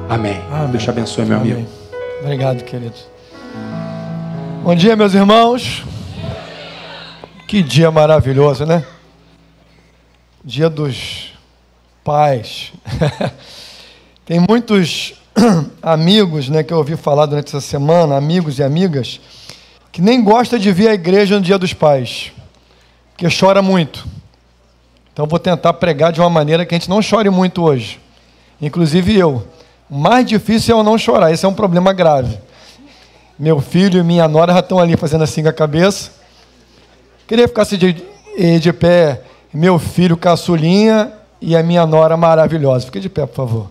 Amém. Amém. Deus te abençoe, meu amigo. Obrigado, querido. Bom dia, meus irmãos. Que dia maravilhoso, né? Dia dos pais. Tem muitos amigos, né, que eu ouvi falar durante essa semana, amigos e amigas, que nem gostam de vir à igreja no dia dos pais, porque chora muito. Então vou tentar pregar de uma maneira que a gente não chore muito hoje. Inclusive eu. O mais difícil é eu não chorar, esse é um problema grave. Meu filho e minha nora já estão ali fazendo assim com a cabeça. Queria ficar assim de pé, meu filho caçulinha e a minha nora maravilhosa. Fica de pé, por favor.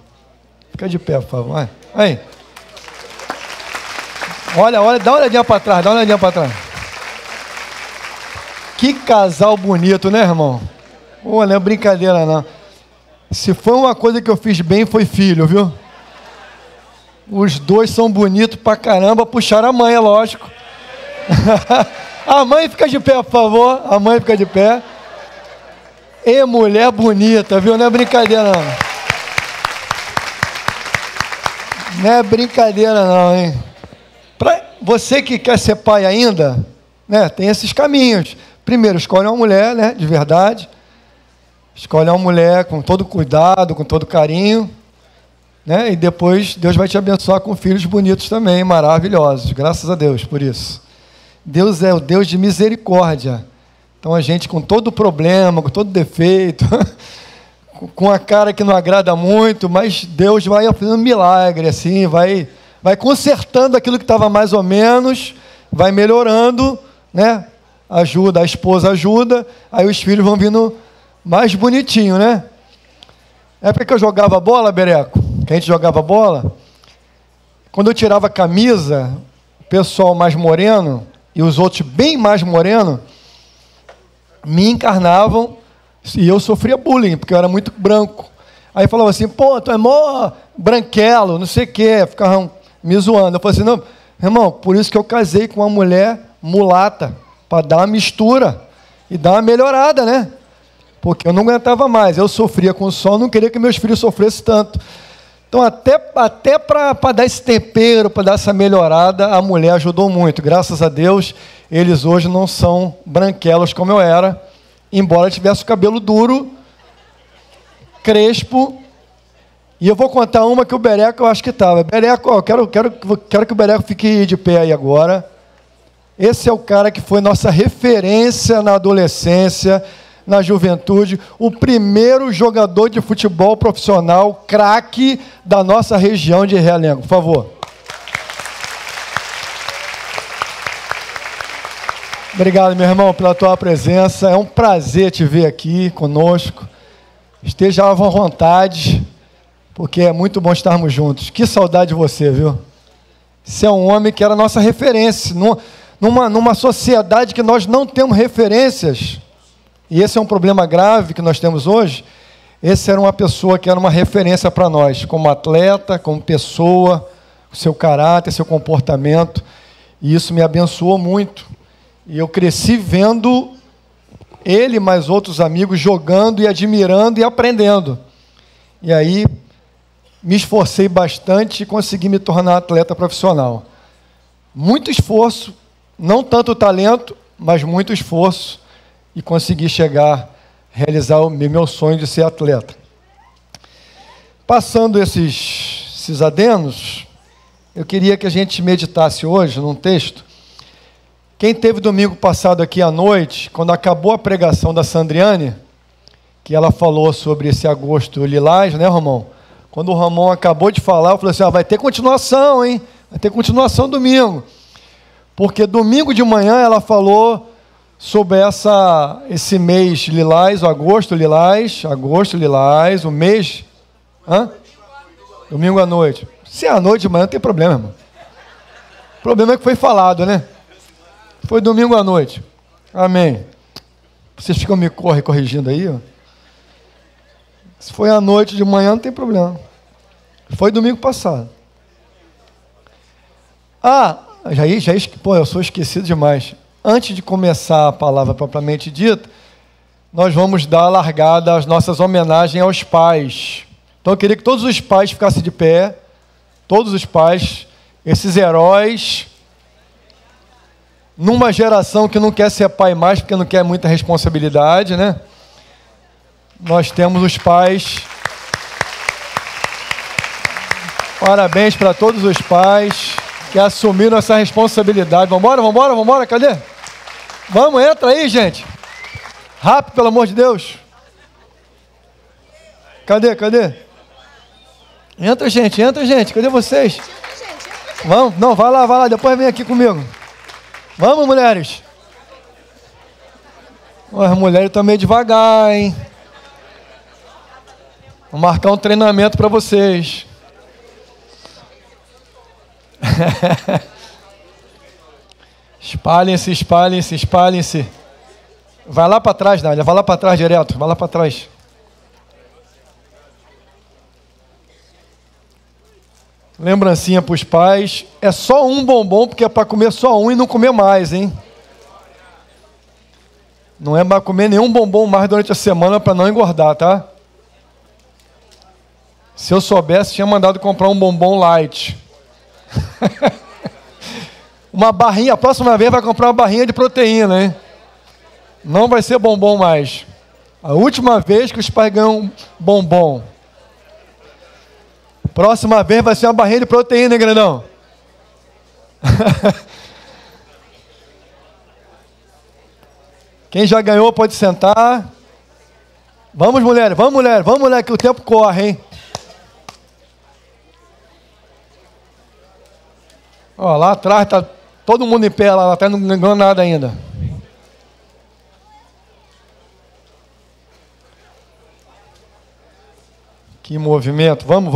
Fica de pé, por favor. Vai. Aí. Olha, dá uma olhadinha para trás, dá uma olhadinha para trás. Que casal bonito, né, irmão? Pô, não é brincadeira, não. Se foi uma coisa que eu fiz bem, foi filho, viu? Os dois são bonitos pra caramba, puxaram a mãe, é lógico. A mãe fica de pé, por favor. A mãe fica de pé. E mulher bonita, viu? Não é brincadeira, não. Não é brincadeira, não, hein? Pra você que quer ser pai ainda, né, tem esses caminhos. Primeiro, escolhe uma mulher, né, de verdade. Escolhe uma mulher com todo cuidado, com todo carinho, né? E depois Deus vai te abençoar com filhos bonitos também, maravilhosos. Graças a Deus por isso. Deus é o Deus de misericórdia. Então a gente com todo problema, com todo defeito, com a cara que não agrada muito, mas Deus vai fazendo um milagre, assim, vai consertando aquilo que estava mais ou menos, vai melhorando, né? Ajuda, a esposa ajuda, aí os filhos vão vindo mais bonitinho, né? É época que eu jogava bola, Bereco, que a gente jogava bola, quando eu tirava a camisa, o pessoal mais moreno e os outros bem mais moreno me encarnavam e eu sofria bullying, porque eu era muito branco. Aí falavam assim, pô, tu é mó branquelo, não sei o quê, ficavam me zoando. Eu falei assim, não, irmão, por isso que eu casei com uma mulher mulata, para dar uma mistura e dar uma melhorada, né? Porque eu não aguentava mais, eu sofria com o sol, não queria que meus filhos sofressem tanto. Então, até para dar esse tempero, para dar essa melhorada, a mulher ajudou muito. Graças a Deus, eles hoje não são branquelos como eu era, embora tivesse o cabelo duro, crespo. E eu vou contar uma que o Bereco eu acho que estava. Bereco, eu quero que o Bereco fique de pé aí agora. Esse é o cara que foi nossa referência na adolescência, na juventude, o primeiro jogador de futebol profissional, craque da nossa região de Realengo. Por favor. Obrigado, meu irmão, pela tua presença. É um prazer te ver aqui conosco. Esteja à vontade, porque é muito bom estarmos juntos. Que saudade de você, viu? Você é um homem que era nossa referência. Numa sociedade que nós não temos referências, e esse é um problema grave que nós temos hoje, esse era uma pessoa que era uma referência para nós, como atleta, como pessoa, seu caráter, seu comportamento, e isso me abençoou muito. E eu cresci vendo ele e mais outros amigos jogando e admirando e aprendendo. E aí me esforcei bastante e consegui me tornar atleta profissional. Muito esforço, não tanto talento, mas muito esforço, e consegui realizar o meu sonho de ser atleta. Passando esses adenos, eu queria que a gente meditasse hoje num texto. Quem teve domingo passado aqui à noite, quando acabou a pregação da Sandriane, que ela falou sobre esse agosto lilás, né, Romão? Quando o Romão acabou de falar, eu falei assim, vai ter continuação, hein? Vai ter continuação domingo. Porque domingo de manhã ela falou sobre esse mês lilás, o agosto lilás, o mês... Domingo à noite. Se é à noite de manhã, não tem problema, irmão. O problema é que foi falado, né? Foi domingo à noite. Amém. Vocês ficam me corrigindo aí, ó. Se foi à noite de manhã, não tem problema. Foi domingo passado. Pô, eu sou esquecido demais. Antes de começar a palavra propriamente dita, nós vamos dar a largada às nossas homenagens aos pais. Então eu queria que todos os pais ficassem de pé, todos os pais, esses heróis, numa geração que não quer ser pai mais, porque não quer muita responsabilidade, né? Nós temos os pais. Parabéns para todos os pais que assumiram essa responsabilidade. Vambora, cadê? Vamos, entra aí, gente. Rápido, pelo amor de Deus. Cadê? Entra, gente. Cadê vocês? Vamos, não, vai lá, depois vem aqui comigo. Vamos, mulheres. As mulheres estão meio devagar, hein? Vou marcar um treinamento para vocês. Espalhem-se. Vai lá para trás, Nádia. Vai lá para trás direto. Vai lá para trás. Lembrancinha para os pais. É só um bombom, porque é para comer só um e não comer mais, hein? Não é para comer nenhum bombom mais durante a semana para não engordar, tá? Se eu soubesse, tinha mandado comprar um bombom light. Uma barrinha, a próxima vez vai comprar uma barrinha de proteína, hein? Não vai ser bombom mais. A última vez que os pais ganham bombom. Próxima vez vai ser uma barrinha de proteína, hein, grandão? Quem já ganhou pode sentar. Vamos, mulher, que o tempo corre, hein? Ó, lá atrás tá todo mundo em pé, lá atrás não ganhou nada ainda. Que movimento. Vamos.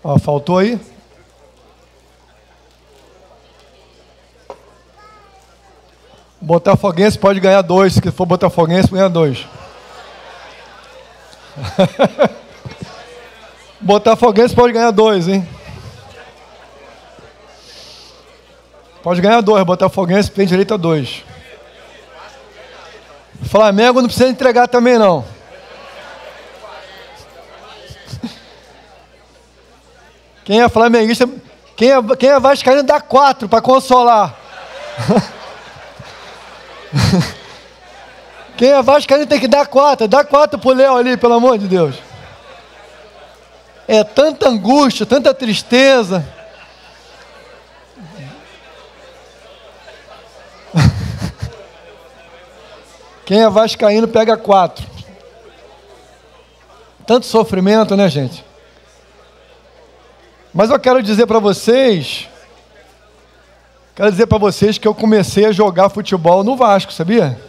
Ó, faltou aí? Botafoguense pode ganhar 2. Se for Botafoguense, ganha 2. Botafoguense pode ganhar 2, hein? Pode ganhar 2. Botafoguense tem direito a 2. Flamengo não precisa entregar também, não. Quem é flamenguista, quem é vascaíno dá 4 para consolar. Quem é vascaíno tem que dar 4. Dá 4 pro Léo ali, pelo amor de Deus. É tanta angústia, tanta tristeza. Quem é vascaíno pega 4. Tanto sofrimento, né, gente? Mas eu quero dizer para vocês que eu comecei a jogar futebol no Vasco, sabia?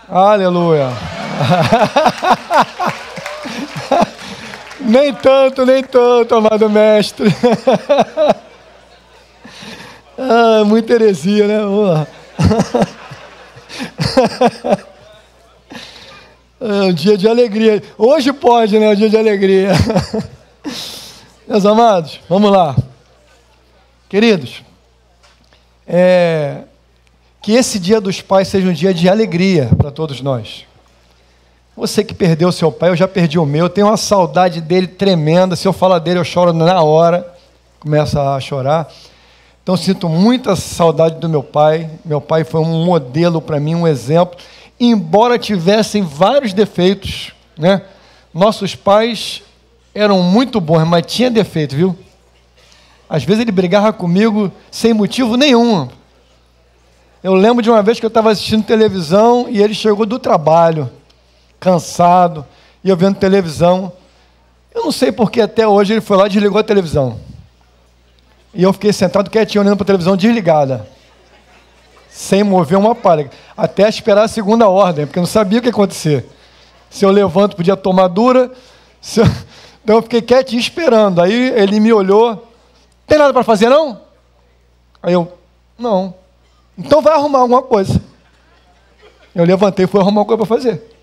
Aleluia. Nem tanto, amado mestre. Muita heresia, né? Vamos lá. É um dia de alegria. Hoje pode, né? Um dia de alegria. Meus amados, vamos lá. Queridos, que esse dia dos pais seja um dia de alegria para todos nós. Você que perdeu seu pai, eu já perdi o meu, eu tenho uma saudade dele tremenda. Se eu falar dele, eu choro na hora, começo a chorar. Então, sinto muita saudade do meu pai. Meu pai foi um modelo para mim, um exemplo. Embora tivessem vários defeitos, né? Nossos pais eram muito bons, mas tinha defeito, viu? Às vezes ele brigava comigo sem motivo nenhum. Eu lembro de uma vez que eu estava assistindo televisão e ele chegou do trabalho, cansado, e eu vendo televisão. Eu não sei porque até hoje ele foi lá e desligou a televisão. E eu fiquei sentado quietinho, olhando para a televisão desligada, sem mover uma palha, até esperar a segunda ordem, porque eu não sabia o que ia acontecer. Se eu levanto, podia tomar dura. Então eu fiquei quietinho esperando. Aí ele me olhou: tem nada para fazer, não? Aí eu: não. Então vai arrumar alguma coisa. Eu levantei e fui arrumar alguma coisa para fazer.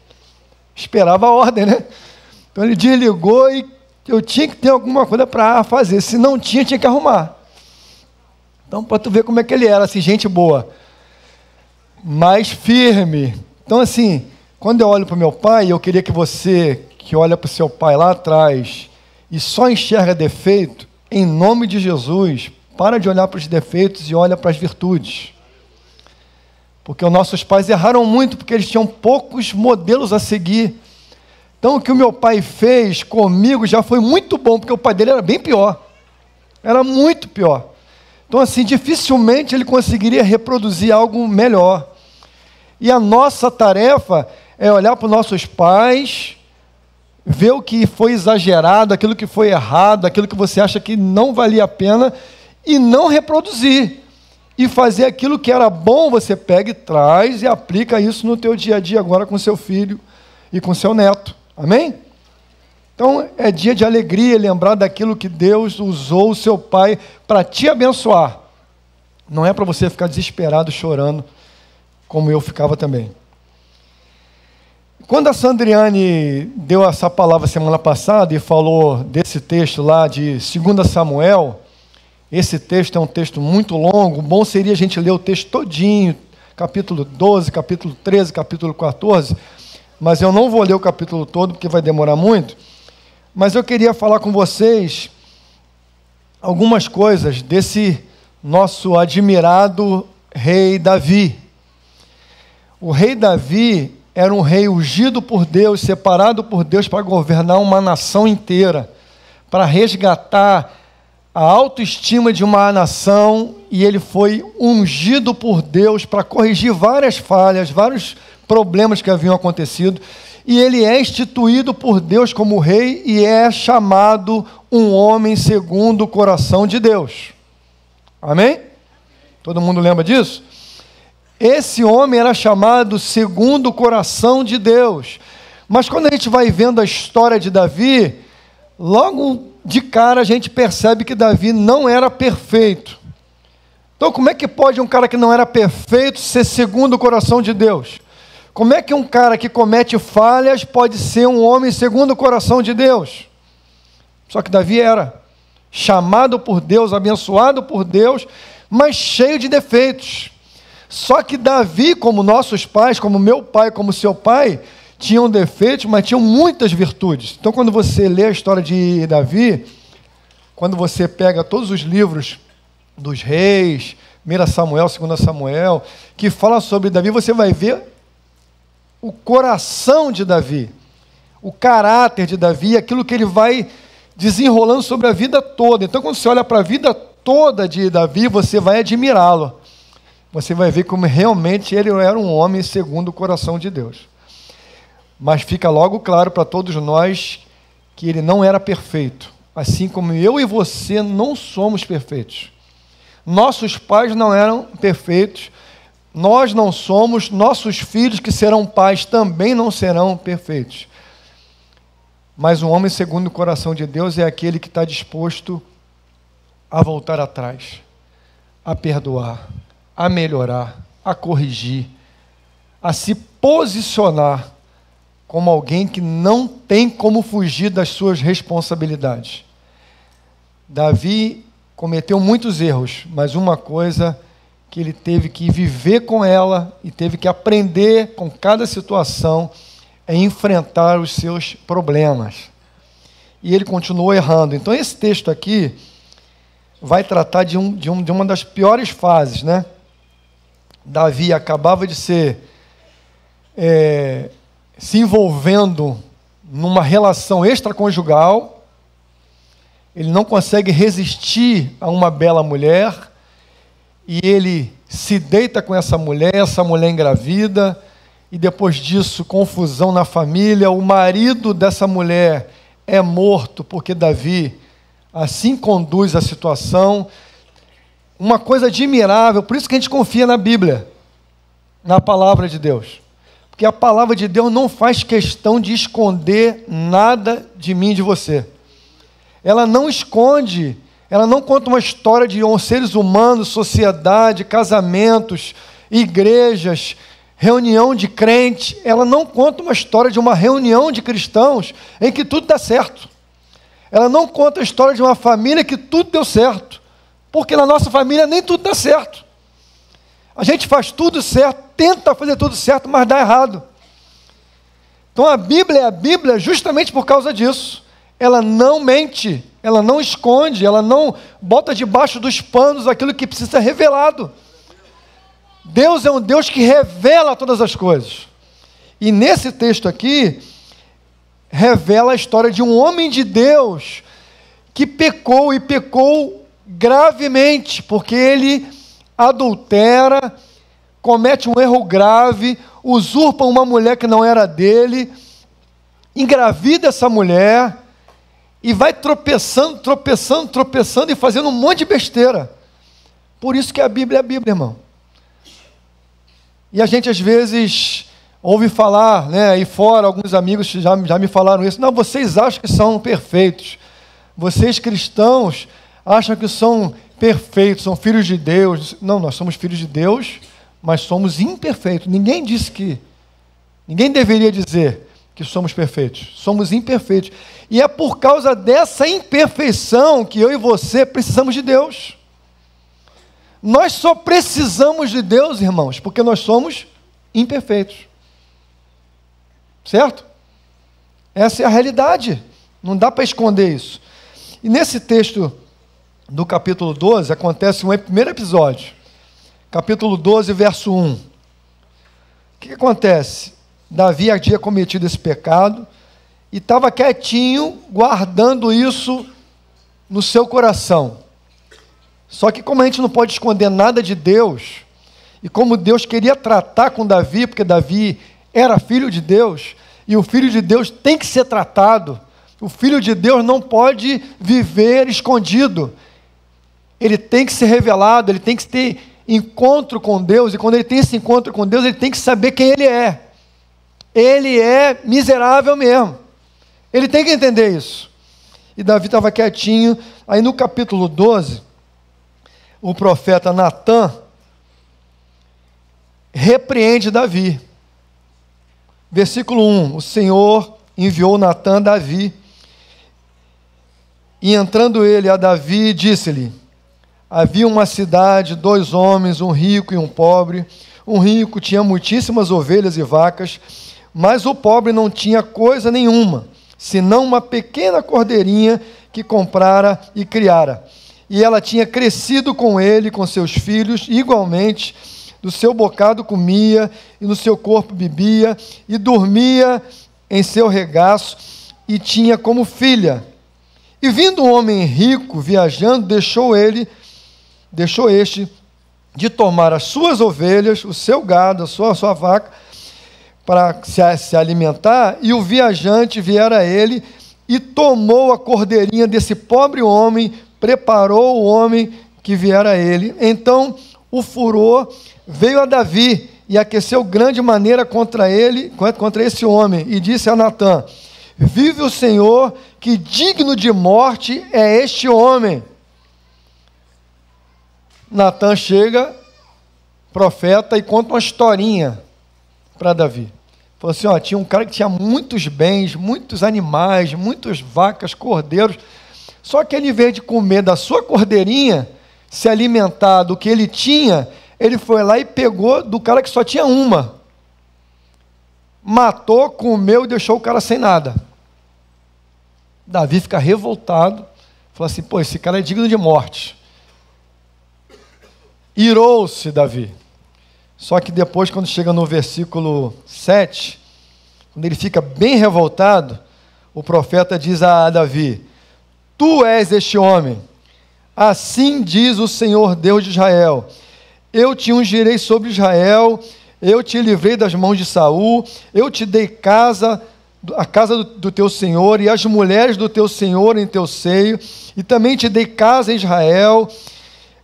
Esperava a ordem, né? Então ele desligou e eu tinha que ter alguma coisa para fazer. Se não tinha, tinha que arrumar. Então, para tu ver como é que ele era, assim, gente boa. mais firme. Então, assim, quando eu olho para o meu pai, eu queria que você, que olha para o seu pai lá atrás e só enxerga defeito, em nome de Jesus, para de olhar para os defeitos e olha para as virtudes. Porque os nossos pais erraram muito, porque eles tinham poucos modelos a seguir. Então, o que o meu pai fez comigo já foi muito bom, porque o pai dele era bem pior. Era muito pior. Então, assim, dificilmente ele conseguiria reproduzir algo melhor. E a nossa tarefa é olhar para os nossos pais, ver o que foi exagerado, aquilo que foi errado, aquilo que você acha que não valia a pena, e não reproduzir. E fazer aquilo que era bom, você pega e traz e aplica isso no teu dia a dia agora com seu filho e com seu neto. Amém? Então, é dia de alegria lembrar daquilo que Deus usou o seu pai para te abençoar. Não é para você ficar desesperado, chorando, como eu ficava também. Quando a Sandriane deu essa palavra semana passada e falou desse texto lá de 2 Samuel, esse texto é um texto muito longo, bom seria a gente ler o texto todinho, capítulo 12, capítulo 13, capítulo 14, mas eu não vou ler o capítulo todo porque vai demorar muito, mas eu queria falar com vocês algumas coisas desse nosso admirado rei Davi. O rei Davi era um rei ungido por Deus, separado por Deus para governar uma nação inteira, para resgatar a autoestima de uma nação, e ele foi ungido por Deus para corrigir várias falhas, vários problemas que haviam acontecido, e ele é instituído por Deus como rei e é chamado um homem segundo o coração de Deus. Amém? Todo mundo lembra disso? Esse homem era chamado segundo o coração de Deus. Mas quando a gente vai vendo a história de Davi, logo de cara a gente percebe que Davi não era perfeito. Então, como é que pode um cara que não era perfeito ser segundo o coração de Deus? Como é que um cara que comete falhas pode ser um homem segundo o coração de Deus? Só que Davi era chamado por Deus, abençoado por Deus, mas cheio de defeitos. Só que Davi, como nossos pais, como meu pai, como seu pai, tinham defeitos, mas tinham muitas virtudes. Então, quando você lê a história de Davi, quando você pega todos os livros dos reis, 1 Samuel, 2 Samuel, que fala sobre Davi, você vai ver o coração de Davi, o caráter de Davi, aquilo que ele vai desenrolando sobre a vida toda. Então, quando você olha para a vida toda de Davi, você vai admirá-lo. Você vai ver como realmente ele era um homem segundo o coração de Deus. Mas fica logo claro para todos nós que ele não era perfeito, assim como eu e você não somos perfeitos. Nossos pais não eram perfeitos, nós não somos, nossos filhos que serão pais também não serão perfeitos. Mas um homem segundo o coração de Deus é aquele que está disposto a voltar atrás, a perdoar, a melhorar, a corrigir, a se posicionar como alguém que não tem como fugir das suas responsabilidades. Davi cometeu muitos erros, mas uma coisa que ele teve que viver com ela e teve que aprender com cada situação é enfrentar os seus problemas. E ele continuou errando. Então esse texto aqui vai tratar de uma das piores fases, né? Davi acabava de se envolvendo numa relação extraconjugal, ele não consegue resistir a uma bela mulher, e ele se deita com essa mulher engravida, e depois disso, confusão na família, o marido dessa mulher é morto, porque Davi assim conduz a situação. Uma coisa admirável, por isso que a gente confia na Bíblia, na palavra de Deus. Porque a palavra de Deus não faz questão de esconder nada de mim e de você. Ela não esconde, ela não conta uma história de seres humanos, sociedade, casamentos, igrejas, reunião de crente. Ela não conta uma história de uma reunião de cristãos em que tudo dá certo. Ela não conta a história de uma família que tudo deu certo. Porque na nossa família nem tudo dá certo. A gente faz tudo certo, tenta fazer tudo certo, mas dá errado. Então a Bíblia é a Bíblia justamente por causa disso. Ela não mente, ela não esconde, ela não bota debaixo dos panos aquilo que precisa ser revelado. Deus é um Deus que revela todas as coisas. E nesse texto aqui, revela a história de um homem de Deus que pecou, e pecou gravemente, porque ele adultera, comete um erro grave, usurpa uma mulher que não era dele, engravida essa mulher, e vai tropeçando e fazendo um monte de besteira. Por isso que a Bíblia é a Bíblia, irmão. E a gente às vezes ouve falar, né, aí fora, alguns amigos já me falaram isso, não, vocês acham que são perfeitos, vocês cristãos acham que são perfeitos, são filhos de Deus. Não, nós somos filhos de Deus, mas somos imperfeitos. Ninguém deveria dizer que somos perfeitos, somos imperfeitos. E é por causa dessa imperfeição que eu e você precisamos de Deus. Nós só precisamos de Deus, irmãos, porque nós somos imperfeitos. Certo? Essa é a realidade. Não dá para esconder isso. E nesse texto do capítulo 12, acontece um primeiro episódio. Capítulo 12, verso 1. O que acontece? Davi havia cometido esse pecado e estava quietinho, guardando isso no seu coração. Só que como a gente não pode esconder nada de Deus, e como Deus queria tratar com Davi, porque Davi era filho de Deus, e o filho de Deus tem que ser tratado, o filho de Deus não pode viver escondido, ele tem que ser revelado, ele tem que ter encontro com Deus, e quando ele tem esse encontro com Deus, ele tem que saber quem ele é. Ele é miserável mesmo, ele tem que entender isso. E Davi estava quietinho. Aí no capítulo 12, o profeta Natã repreende Davi. Versículo 1, o Senhor enviou Natã a Davi, e entrando ele a Davi, disse-lhe: havia uma cidade, 2 homens, um rico e um pobre. Um rico tinha muitíssimas ovelhas e vacas, mas o pobre não tinha coisa nenhuma, senão uma pequena cordeirinha que comprara e criara. E ela tinha crescido com ele, com seus filhos, igualmente. Do seu bocado comia, e no seu corpo bebia, e dormia em seu regaço, e tinha como filha. E vindo um homem rico, viajando, deixou este de tomar as suas ovelhas, o seu gado, a sua vaca, para se alimentar, e o viajante viera a ele, e tomou a cordeirinha desse pobre homem, preparou o homem que viera a ele. Então o furor veio a Davi, e aqueceu grande maneira contra esse homem, e disse a Natã: vive o Senhor, que digno de morte é este homem. Natã chega, profeta, e conta uma historinha para Davi. Falou assim, tinha um cara que tinha muitos bens, muitos animais, muitas vacas, cordeiros, só que ele, em vez de comer da sua cordeirinha, se alimentar do que ele tinha, ele foi lá e pegou do cara que só tinha uma. Matou, comeu e deixou o cara sem nada. Davi fica revoltado, falou assim, esse cara é digno de morte. Irou-se Davi. Só que depois, quando chega no versículo 7, quando ele fica bem revoltado, o profeta diz a Davi: tu és este homem, assim diz o Senhor Deus de Israel: eu te ungirei sobre Israel, eu te livrei das mãos de Saul, eu te dei a casa do teu Senhor, e as mulheres do teu Senhor em teu seio, e também te dei casa em Israel,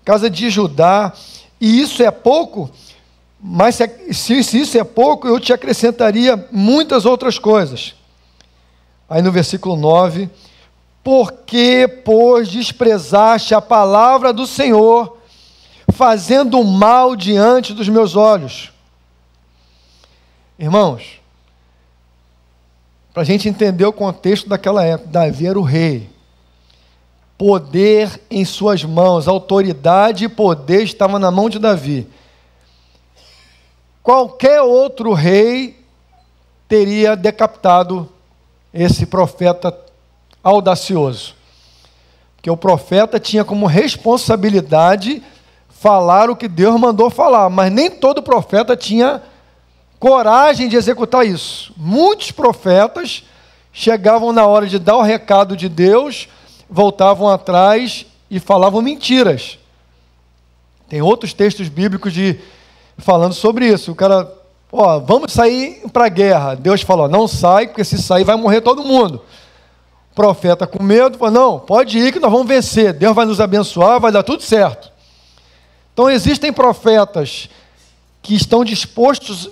casa de Judá. E isso é pouco? Mas se isso é pouco, eu te acrescentaria muitas outras coisas. Aí no versículo 9: porque, pois, desprezaste a palavra do Senhor, fazendo mal diante dos meus olhos. Irmãos, para a gente entender o contexto daquela época, Davi era o rei. Poder em suas mãos, autoridade e poder estava na mão de Davi. qualquer outro rei teria decapitado esse profeta audacioso. Porque o profeta tinha como responsabilidade falar o que Deus mandou falar, mas nem todo profeta tinha coragem de executar isso. Muitos profetas chegavam na hora de dar o recado de Deus, voltavam atrás e falavam mentiras. Tem outros textos bíblicos falando sobre isso. O cara, vamos sair para a guerra. Deus falou, não sai, porque se sair vai morrer todo mundo. O profeta com medo falou, não, pode ir que nós vamos vencer. Deus vai nos abençoar, vai dar tudo certo. Então existem profetas que estão dispostos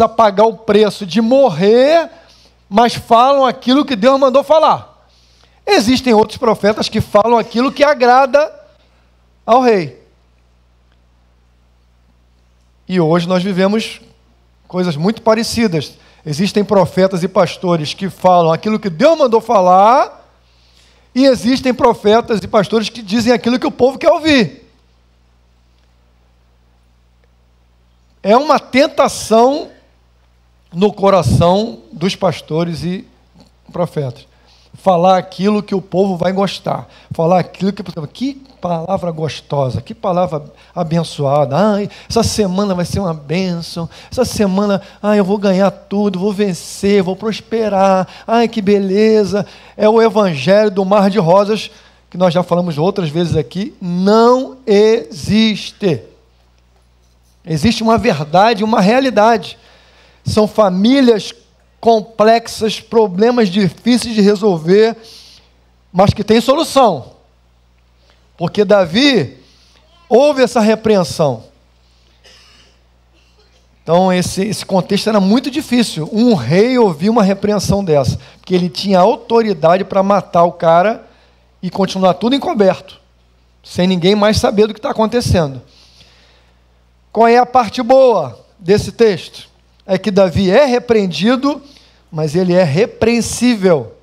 a pagar o preço de morrer, mas falam aquilo que Deus mandou falar. Existem outros profetas que falam aquilo que agrada ao rei. E hoje nós vivemos coisas muito parecidas. Existem profetas e pastores que falam aquilo que Deus mandou falar, e existem profetas e pastores que dizem aquilo que o povo quer ouvir. É uma tentação no coração dos pastores e profetas. Falar aquilo que o povo vai gostar. Falar aquilo que palavra gostosa, que palavra abençoada. Ai, essa semana vai ser uma bênção. Essa semana, eu vou ganhar tudo, vou vencer, vou prosperar. Ai, que beleza. É o evangelho do mar de rosas, que nós já falamos outras vezes aqui. Não existe. Existe uma verdade, uma realidade. São famílias complexas, problemas difíceis de resolver, mas que têm solução. Porque Davi houve essa repreensão. Então esse contexto era muito difícil. Um rei ouvir uma repreensão dessa, porque ele tinha autoridade para matar o cara e continuar tudo encoberto, sem ninguém mais saber do que está acontecendo. Qual é a parte boa desse texto? É que Davi é repreendido, mas ele é repreensível.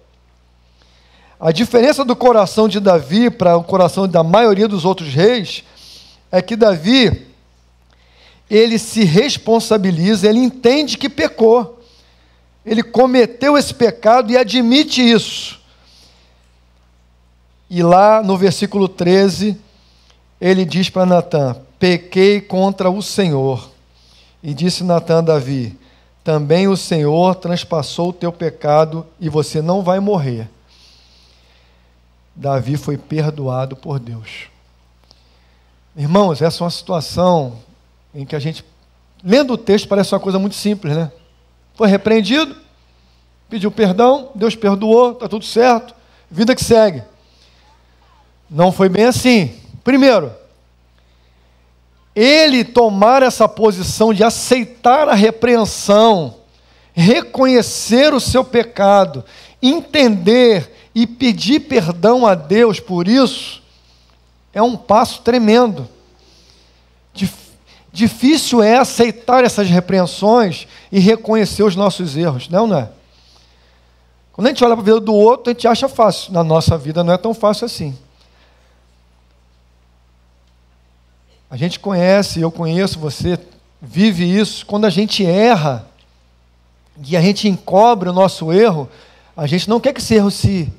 A diferença do coração de Davi para o coração da maioria dos outros reis é que Davi, ele se responsabiliza, ele entende que pecou. Ele cometeu esse pecado e admite isso. E lá no versículo 13, ele diz para Natã: pequei contra o Senhor. E disse Natã a Davi: também o Senhor transpassou o teu pecado e você não vai morrer. Davi foi perdoado por Deus. Irmãos, essa é uma situação em que a gente, lendo o texto, parece uma coisa muito simples, né? Foi repreendido, pediu perdão, Deus perdoou, está tudo certo, vida que segue. Não foi bem assim. Primeiro, ele tomar essa posição de aceitar a repreensão, reconhecer o seu pecado, entender e pedir perdão a Deus por isso, é um passo tremendo. Difícil é aceitar essas repreensões e reconhecer os nossos erros, não é? Quando a gente olha para a vida do outro, a gente acha fácil. Na nossa vida não é tão fácil assim. A gente conhece, eu conheço, você vive isso. Quando a gente erra e a gente encobre o nosso erro, a gente não quer que esse erro se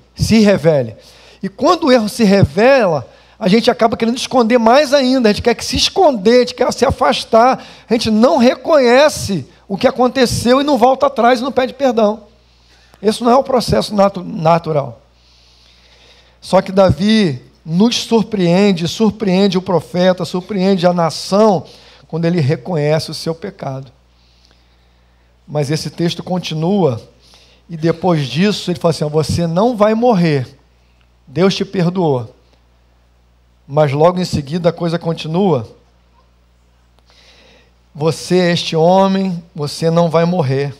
revele. E quando o erro se revela, a gente acaba querendo esconder mais ainda. A gente quer que se esconder, a gente quer se afastar. A gente não reconhece o que aconteceu e não volta atrás e não pede perdão. Esse não é o processo natural. Só que Davi nos surpreende o profeta, surpreende a nação, quando ele reconhece o seu pecado. Mas esse texto continua, e depois disso ele fala assim: você não vai morrer, Deus te perdoou. Mas logo em seguida a coisa continua: você, este homem, você não vai morrer.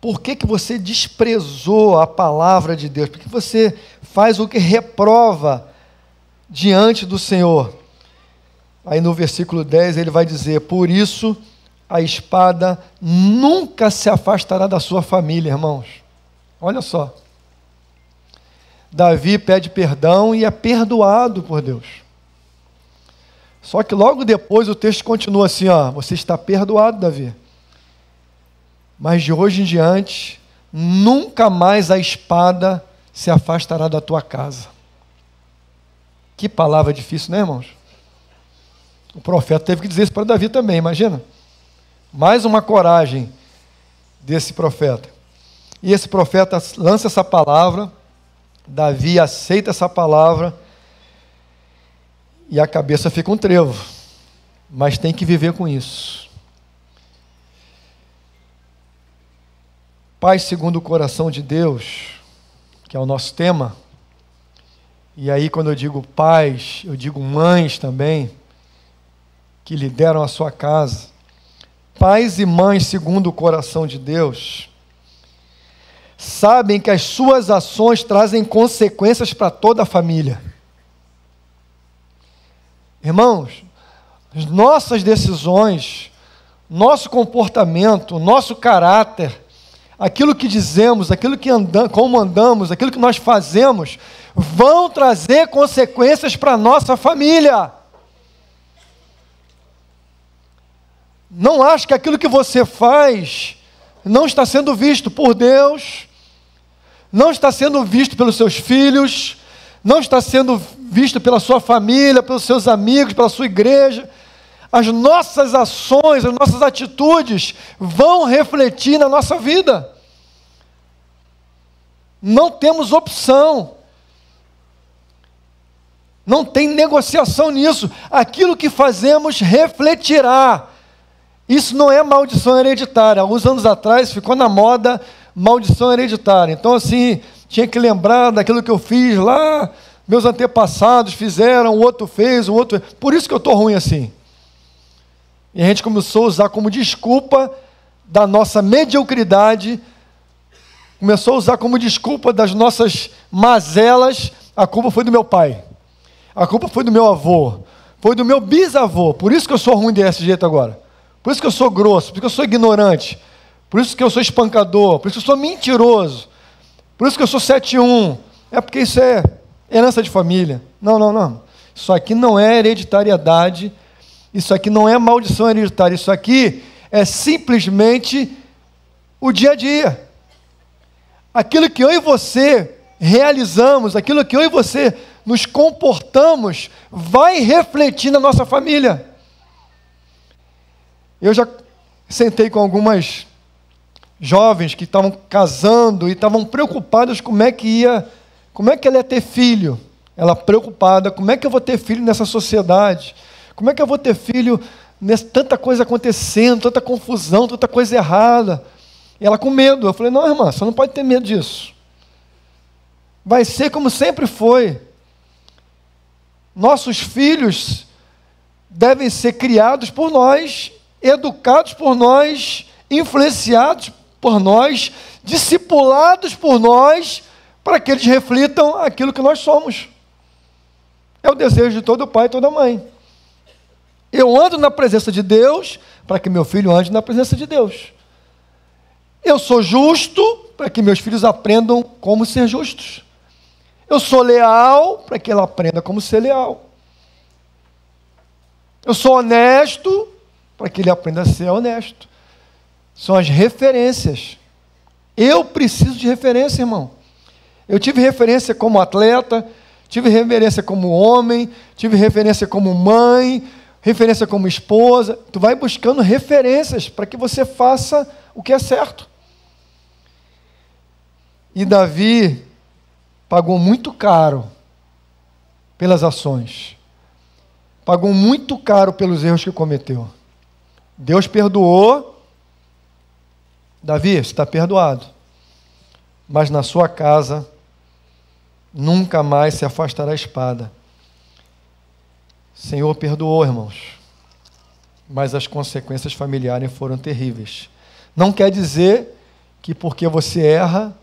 Por que você desprezou a palavra de Deus? Por que você faz o que reprova diante do Senhor? Aí no versículo 10 ele vai dizer: por isso a espada nunca se afastará da sua família, irmãos. Olha só. Davi pede perdão e é perdoado por Deus. Só que logo depois o texto continua assim, ó, você está perdoado, Davi. Mas de hoje em diante, nunca mais a espada se afastará da tua casa. Que palavra difícil, né, irmãos? O profeta teve que dizer isso para Davi também, imagina. Mais uma coragem desse profeta. E esse profeta lança essa palavra, Davi aceita essa palavra, e a cabeça fica um trevo. Mas tem que viver com isso. Pais segundo o coração de Deus, que é o nosso tema, e aí quando eu digo pais, eu digo mães também, que lideram a sua casa. Pais e mães segundo o coração de Deus, sabem que as suas ações trazem consequências para toda a família. Irmãos, as nossas decisões, nosso comportamento, nosso caráter, aquilo que dizemos, aquilo que andamos, como andamos, aquilo que nós fazemos, vão trazer consequências para a nossa família. Não ache que aquilo que você faz não está sendo visto por Deus, não está sendo visto pelos seus filhos, não está sendo visto pela sua família, pelos seus amigos, pela sua igreja. As nossas ações, as nossas atitudes vão refletir na nossa vida. Não temos opção. Não tem negociação nisso. Aquilo que fazemos refletirá. Isso não é maldição hereditária. Alguns anos atrás ficou na moda maldição hereditária. Então, assim, tinha que lembrar daquilo que eu fiz lá, meus antepassados fizeram, o outro fez, o outro... Por isso que eu estou ruim assim. E a gente começou a usar como desculpa da nossa mediocridade, começou a usar como desculpa das nossas mazelas, a culpa foi do meu pai, a culpa foi do meu avô, foi do meu bisavô, por isso que eu sou ruim desse jeito agora, por isso que eu sou grosso, por isso que eu sou ignorante, por isso que eu sou espancador, por isso que eu sou mentiroso, por isso que eu sou 7-1, é porque isso é herança de família. Não, isso aqui não é hereditariedade, isso aqui não é maldição hereditária, isso aqui é simplesmente o dia a dia. Aquilo que eu e você realizamos, aquilo que eu e você nos comportamos, vai refletir na nossa família. Eu já sentei com algumas jovens que estavam casando e estavam preocupadas como é que ela ia ter filho. Ela preocupada, como é que eu vou ter filho nessa sociedade? Como é que eu vou ter filho nessa tanta coisa acontecendo, tanta confusão, tanta coisa errada? E ela com medo. Eu falei, não, irmã, você não pode ter medo disso. Vai ser como sempre foi. Nossos filhos devem ser criados por nós, educados por nós, influenciados por nós, discipulados por nós, para que eles reflitam aquilo que nós somos. É o desejo de todo pai e toda mãe. Eu ando na presença de Deus, para que meu filho ande na presença de Deus. Eu sou justo, para que meus filhos aprendam como ser justos. Eu sou leal, para que ela aprenda como ser leal. Eu sou honesto, para que ele aprenda a ser honesto. São as referências. Eu preciso de referência, irmão. Eu tive referência como atleta, tive referência como homem, tive referência como mãe, referência como esposa. Tu vai buscando referências para que você faça o que é certo. E Davi pagou muito caro pelas ações. Pagou muito caro pelos erros que cometeu. Deus perdoou. Davi, você está perdoado. Mas na sua casa nunca mais se afastará a espada. Senhor perdoou, irmãos, mas as consequências familiares foram terríveis. Não quer dizer que porque você erra,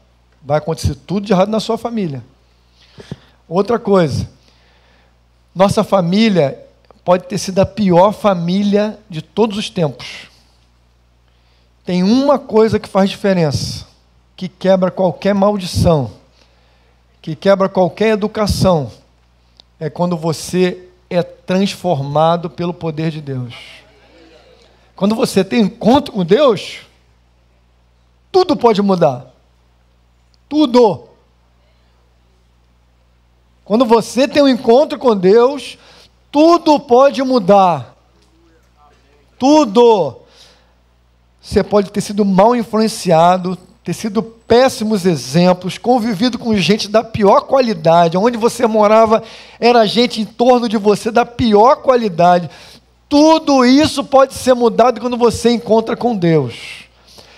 vai acontecer tudo de errado na sua família. Outra coisa, nossa família pode ter sido a pior família de todos os tempos. Tem uma coisa que faz diferença, que quebra qualquer maldição, que quebra qualquer educação, é quando você é transformado pelo poder de Deus. Quando você tem encontro com Deus, tudo pode mudar. Tudo. Quando você tem um encontro com Deus, tudo pode mudar. Tudo. Você pode ter sido mal influenciado, ter sido péssimos exemplos, convivido com gente da pior qualidade, onde você morava era gente em torno de você da pior qualidade. Tudo isso pode ser mudado quando você encontra com Deus.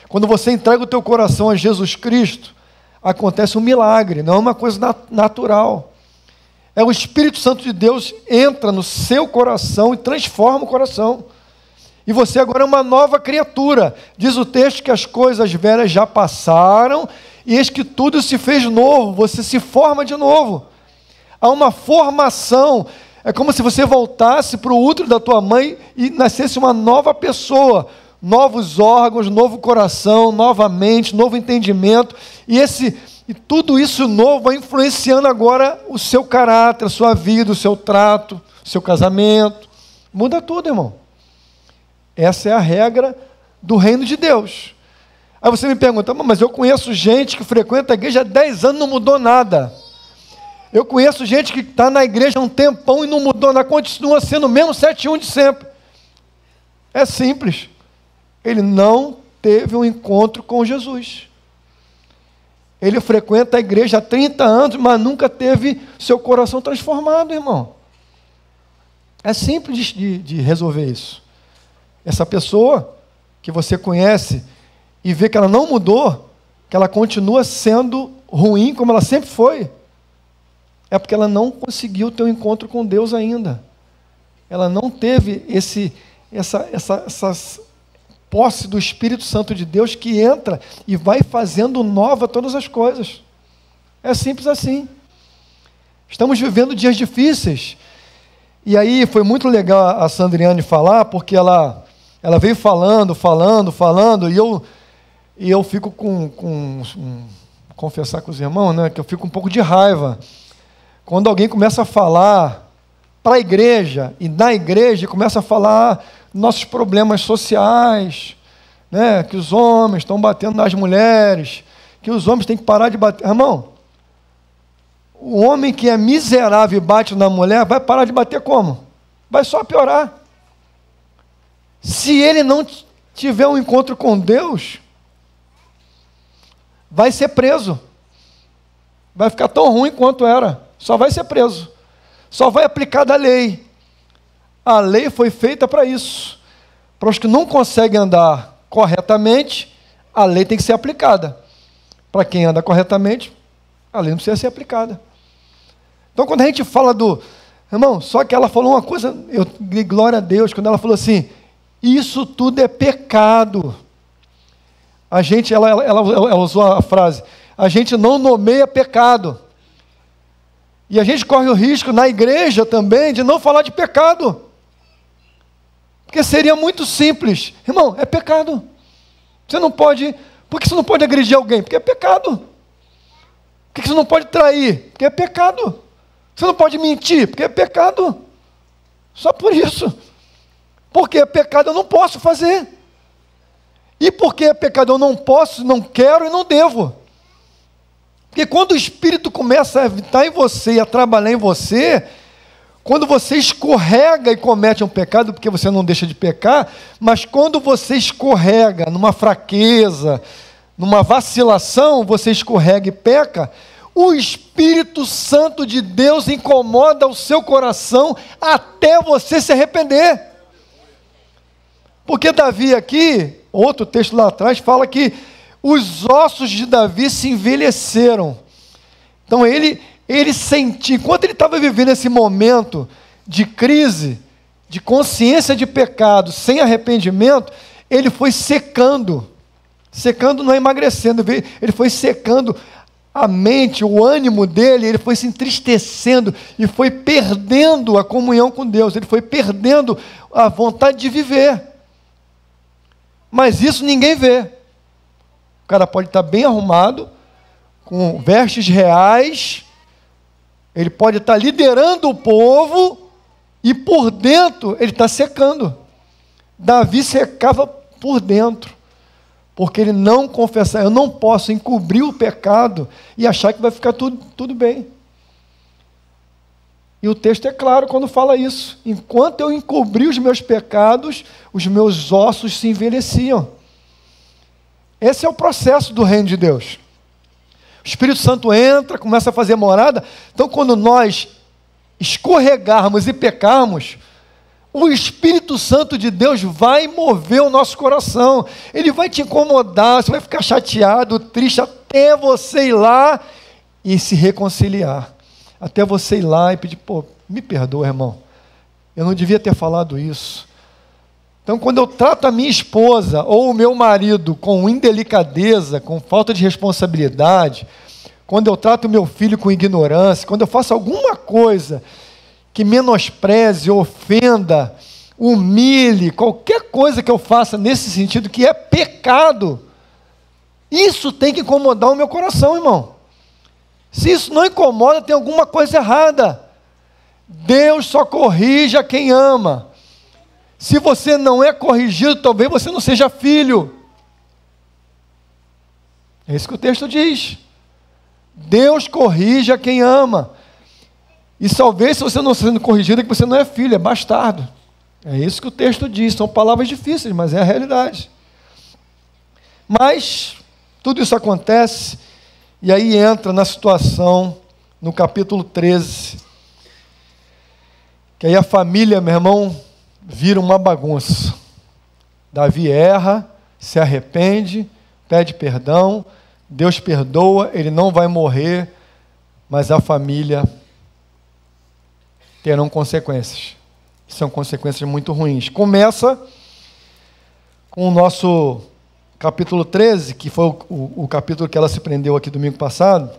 Quando você entrega o teu coração a Jesus Cristo, acontece um milagre, não é uma coisa natural. É o Espírito Santo de Deus entra no seu coração e transforma o coração. E você agora é uma nova criatura. Diz o texto que as coisas velhas já passaram e eis que tudo se fez novo. Você se forma de novo. Há uma formação. É como se você voltasse para o útero da tua mãe e nascesse uma nova pessoa. Novos órgãos, novo coração, nova mente, novo entendimento. E tudo isso novo vai influenciando agora o seu caráter, a sua vida, o seu trato, o seu casamento. Muda tudo, irmão. Essa é a regra do reino de Deus. Aí você me pergunta, mas eu conheço gente que frequenta a igreja há 10 anos e não mudou nada. Eu conheço gente que está na igreja há um tempão e não mudou nada, continua sendo o mesmo 7-1 de sempre. É simples. Ele não teve um encontro com Jesus. Ele frequenta a igreja há 30 anos, mas nunca teve seu coração transformado, irmão. É simples de resolver isso. Essa pessoa que você conhece e vê que ela não mudou, que ela continua sendo ruim como ela sempre foi, é porque ela não conseguiu ter um encontro com Deus ainda. Ela não teve essa posse do Espírito Santo de Deus que entra e vai fazendo nova todas as coisas. É simples assim. Estamos vivendo dias difíceis. E aí foi muito legal a Sandriane falar, porque ela veio falando, e eu fico confessar com os irmãos, né, que eu fico um pouco de raiva. Quando alguém começa a falar para a igreja, e na igreja começa a falar nossos problemas sociais, né, que os homens estão batendo nas mulheres, que os homens têm que parar de bater. Irmão, o homem que é miserável e bate na mulher, vai parar de bater como? Vai só piorar. Se ele não tiver um encontro com Deus, vai ser preso. Vai ficar tão ruim quanto era. Só vai ser preso. Só vai aplicar da lei. A lei foi feita para isso. Para os que não conseguem andar corretamente, a lei tem que ser aplicada. Para quem anda corretamente, a lei não precisa ser aplicada. Então, quando a gente fala do... Irmão, só que ela falou uma coisa, eu dei glória a Deus, quando ela falou assim, isso tudo é pecado. A gente, ela usou a frase, a gente não nomeia pecado. E a gente corre o risco na igreja também de não falar de pecado. Porque seria muito simples. Irmão, é pecado. Você não pode... Por que você não pode agredir alguém? Porque é pecado. Por que você não pode trair? Porque é pecado. Você não pode mentir? Porque é pecado. Só por isso. Porque é pecado, eu não posso fazer. E porque é pecado, eu não posso, não quero e não devo. Porque quando o Espírito começa a habitar em você e a trabalhar em você, quando você escorrega e comete um pecado, porque você não deixa de pecar, mas quando você escorrega numa fraqueza, numa vacilação, você escorrega e peca, o Espírito Santo de Deus incomoda o seu coração até você se arrepender. Porque Davi aqui, outro texto lá atrás, fala que os ossos de Davi se envelheceram. Então ele sentia, enquanto ele estava vivendo esse momento de crise, de consciência de pecado, sem arrependimento, ele foi secando. Secando não é emagrecendo, ele foi secando a mente, o ânimo dele, ele foi se entristecendo e foi perdendo a comunhão com Deus, ele foi perdendo a vontade de viver. Mas isso ninguém vê. O cara pode estar bem arrumado, com vestes reais, ele pode estar liderando o povo, E por dentro ele está secando. Davi secava por dentro, porque ele não confessava. Eu não posso encobrir o pecado e achar que vai ficar tudo bem. E o texto é claro quando fala isso. Enquanto eu encobri os meus pecados, os meus ossos se envelheciam. Esse é o processo do reino de Deus. O Espírito Santo entra, começa a fazer morada. Então, quando nós escorregarmos e pecarmos, o Espírito Santo de Deus vai mover o nosso coração. Ele vai te incomodar, você vai ficar chateado, triste, até você ir lá e se reconciliar. Até você ir lá e pedir, pô, me perdoa, irmão. Eu não devia ter falado isso. Então, quando eu trato a minha esposa ou o meu marido com indelicadeza, com falta de responsabilidade, quando eu trato o meu filho com ignorância, quando eu faço alguma coisa que menospreze, ofenda, humilhe, qualquer coisa que eu faça nesse sentido que é pecado, isso tem que incomodar o meu coração, irmão. Se isso não incomoda, tem alguma coisa errada. Deus só corrige a quem ama. Se você não é corrigido, talvez você não seja filho. É isso que o texto diz. Deus corrige a quem ama. E talvez, se você não está sendo corrigido, é que você não é filho, é bastardo. É isso que o texto diz. São palavras difíceis, mas é a realidade. Mas tudo isso acontece, e aí entra na situação, no capítulo 13, que aí a família, meu irmão, vira uma bagunça. Davi erra, se arrepende, pede perdão, Deus perdoa, ele não vai morrer, mas a família terão consequências. São consequências muito ruins. Começa com o nosso capítulo 13, que foi o capítulo que ela se prendeu aqui domingo passado,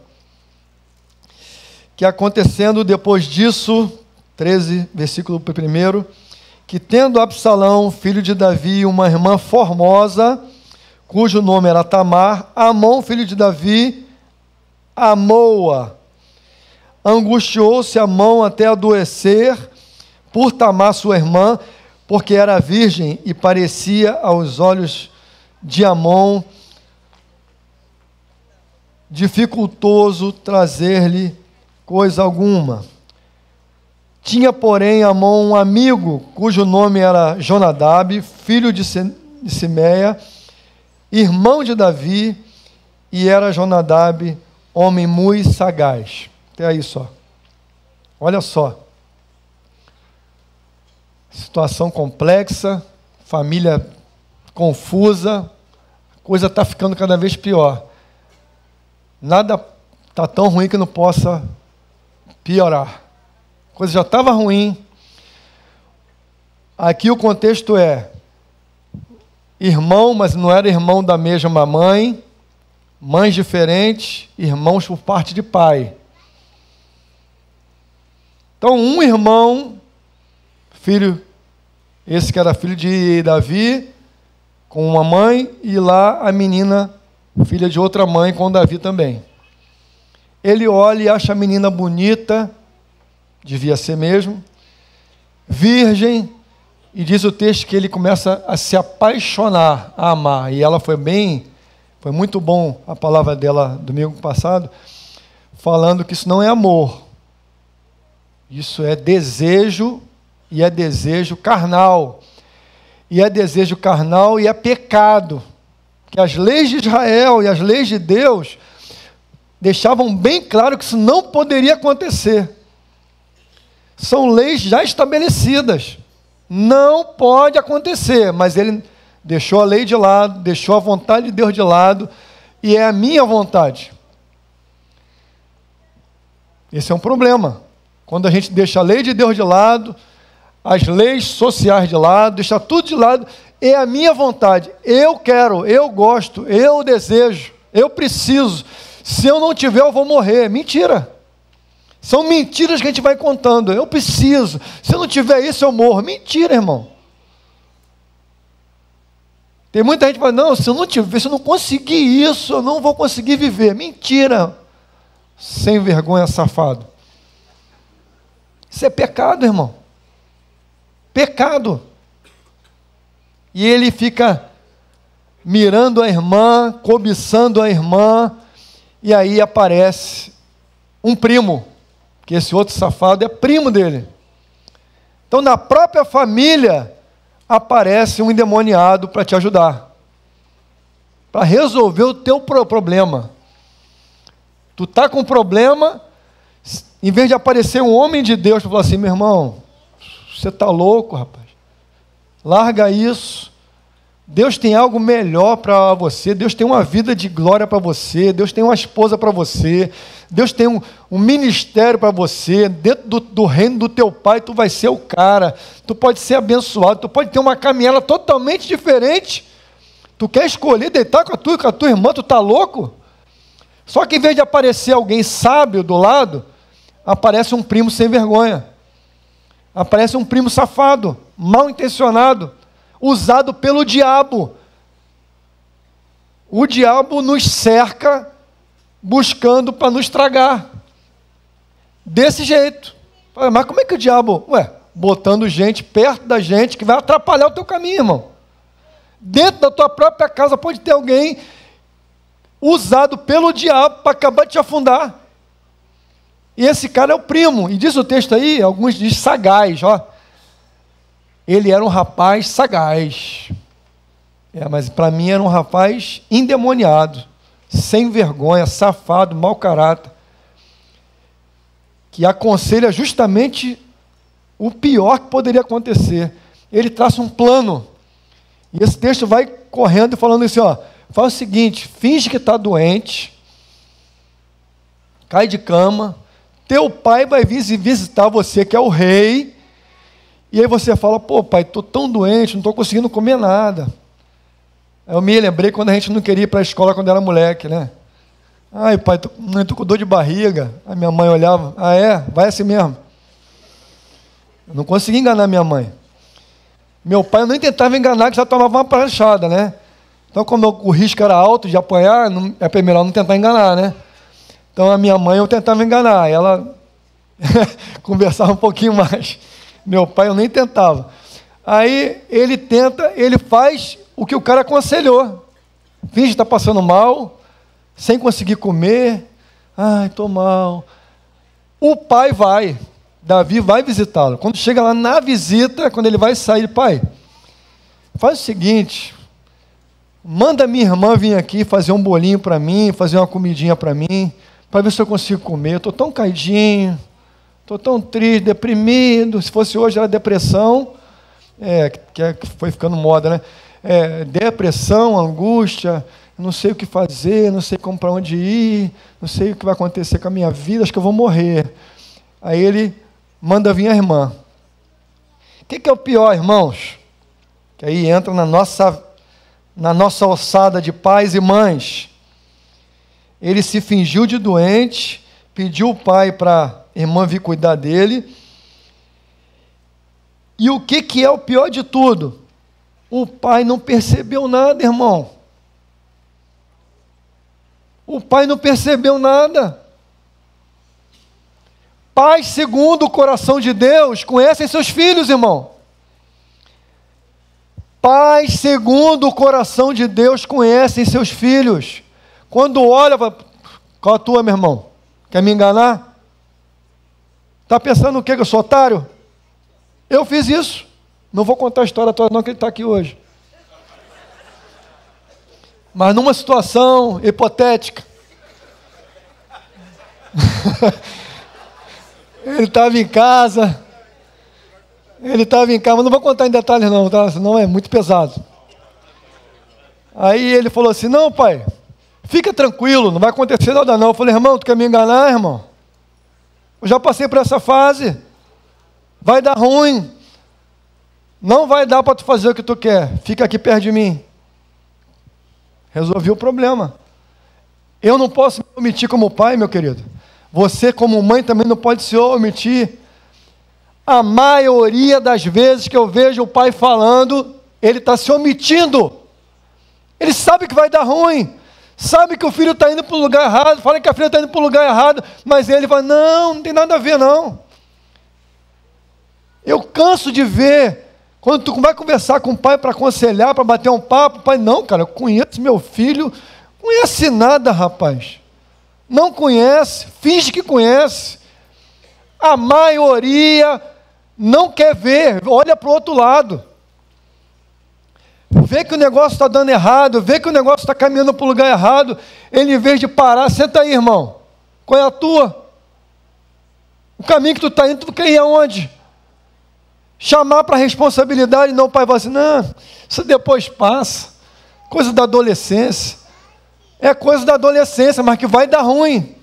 que acontecendo depois disso, 13, versículo 1, que tendo Absalão, filho de Davi, uma irmã formosa, cujo nome era Tamar, Amon, filho de Davi, amou-a. Angustiou-se Amon até adoecer por Tamar, sua irmã, porque era virgem e parecia aos olhos de Amon dificultoso trazer-lhe coisa alguma. Tinha, porém, Amon um amigo, cujo nome era Jonadab, filho de Simeia, irmão de Davi, e era Jonadab homem muito sagaz. Até aí só. Olha só. Situação complexa, família confusa, a coisa está ficando cada vez pior. Nada está tão ruim que não possa piorar. A coisa já estava ruim. Aqui o contexto é irmão, mas não era irmão da mesma mãe, mães diferentes, irmãos por parte de pai. Então, um irmão, filho, esse que era filho de Davi, com uma mãe, e lá a menina, filha de outra mãe, com Davi também. Ele olha e acha a menina bonita, devia ser mesmo, virgem, e diz o texto que ele começa a se apaixonar, a amar. E ela foi muito bom a palavra dela domingo passado, falando que isso não é amor. Isso é desejo, e é desejo carnal. E é desejo carnal e é pecado. Que as leis de Israel e as leis de Deus deixavam bem claro que isso não poderia acontecer. São leis já estabelecidas. Não pode acontecer, mas ele deixou a lei de lado, deixou a vontade de Deus de lado, e é a minha vontade. Esse é um problema. Quando a gente deixa a lei de Deus de lado, as leis sociais de lado, deixa tudo de lado, é a minha vontade. Eu quero, eu gosto, eu desejo, eu preciso. Se eu não tiver, eu vou morrer. Mentira. São mentiras que a gente vai contando. Eu preciso. Se eu não tiver isso, eu morro. Mentira, irmão. Tem muita gente que fala, não, se eu não tiver, se eu não conseguir isso, eu não vou conseguir viver. Mentira. Sem vergonha, safado. Isso é pecado, irmão. pecado. E ele fica mirando a irmã, cobiçando a irmã, e aí aparece um primo, que esse outro safado é primo dele. Então, na própria família, aparece um endemoniado para te ajudar, para resolver o teu problema. Tu está com um problema, em vez de aparecer um homem de Deus para falar assim, meu irmão, você está louco, rapaz, larga isso, Deus tem algo melhor para você, Deus tem uma vida de glória para você, Deus tem uma esposa para você, Deus tem um ministério para você, dentro do reino do teu pai, tu vai ser o cara, tu pode ser abençoado, tu pode ter uma caminhada totalmente diferente, tu quer escolher deitar com a tua irmã, tu está louco? Só que em vez de aparecer alguém sábio do lado, aparece um primo sem vergonha, aparece um primo safado, mal intencionado, usado pelo diabo. O diabo nos cerca buscando para nos tragar. Desse jeito. Mas como é que o diabo... botando gente perto da gente que vai atrapalhar o teu caminho, irmão. Dentro da tua própria casa pode ter alguém usado pelo diabo para acabar de te afundar. E esse cara é o primo. E diz o texto aí, alguns dizem sagaz, ó. Ele era um rapaz sagaz. Mas para mim era um rapaz endemoniado, sem vergonha, safado, mau caráter, que aconselha justamente o pior que poderia acontecer. Ele traça um plano. E esse texto vai correndo e falando assim, ó, faz o seguinte, finge que está doente, cai de cama, teu pai vai vir visitar você, que é o rei, e aí você fala, pô pai, estou tão doente, não estou conseguindo comer nada. Eu me lembrei quando a gente não queria ir para a escola quando era moleque, né? Ai pai, estou com dor de barriga. Aí minha mãe olhava, vai assim mesmo. Eu não consegui enganar minha mãe. Meu pai eu nem tentava enganar, que já tomava uma pranchada, né? Então como o risco era alto de apanhar, é melhor não tentar enganar, né? Então a minha mãe eu tentava enganar, ela conversava um pouquinho mais. Meu pai eu nem tentava. Aí ele faz o que o cara aconselhou. Finge que está passando mal, sem conseguir comer. Ai, estou mal. O pai vai, Davi vai visitá-lo. Quando chega lá na visita, quando ele vai sair, pai, faz o seguinte, manda minha irmã vir aqui fazer um bolinho para mim, fazer uma comidinha para mim, para ver se eu consigo comer. Estou tão caidinho, estou tão triste, deprimido. Se fosse hoje era depressão, que foi ficando moda, né? Depressão, angústia, não sei o que fazer, não sei para onde ir, não sei o que vai acontecer com a minha vida, acho que eu vou morrer. Aí ele manda vir a irmã. O que é o pior, irmãos? Que aí entra na nossa alçada de pais e mães. Ele se fingiu de doente, pediu o pai para a irmã vir cuidar dele. E o que é o pior de tudo? O pai não percebeu nada, irmão. O pai não percebeu nada. Pais, segundo o coração de Deus, conhecem seus filhos, irmão. Pais, segundo o coração de Deus, conhecem seus filhos. Quando olha, qual a tua, meu irmão? Quer me enganar? Está pensando o quê? Que eu sou otário? Eu fiz isso. Não vou contar a história toda não, que ele está aqui hoje. Mas numa situação hipotética. Ele estava em casa, mas não vou contar em detalhes não, tá? Senão é muito pesado. Aí ele falou assim, não pai, fica tranquilo, não vai acontecer nada não. Eu falei, irmão, tu quer me enganar, irmão? Eu já passei por essa fase, vai dar ruim, não vai dar para tu fazer o que tu quer, fica aqui perto de mim. Resolvi o problema. Eu não posso me omitir como pai, meu querido. Você, como mãe, também não pode se omitir. A maioria das vezes que eu vejo o pai falando, ele está se omitindo. Ele sabe que vai dar ruim. Sabe que o filho está indo para o lugar errado. Fala que a filha está indo para o lugar errado. Mas ele fala, não tem nada a ver, não. Eu canso de ver, quando tu vai conversar com o pai para aconselhar, para bater um papo, pai, não, cara, eu conheço meu filho, conhece nada, rapaz. Não conhece, finge que conhece. A maioria não quer ver, olha para o outro lado. Vê que o negócio está dando errado, vê que o negócio está caminhando para o lugar errado, ele, em vez de parar, senta aí, irmão. Qual é a tua? O caminho que tu está indo, tu quer ir aonde? Chamar para a responsabilidade, não, o pai vai assim, não, isso depois passa. Coisa da adolescência. É coisa da adolescência, mas que vai dar ruim.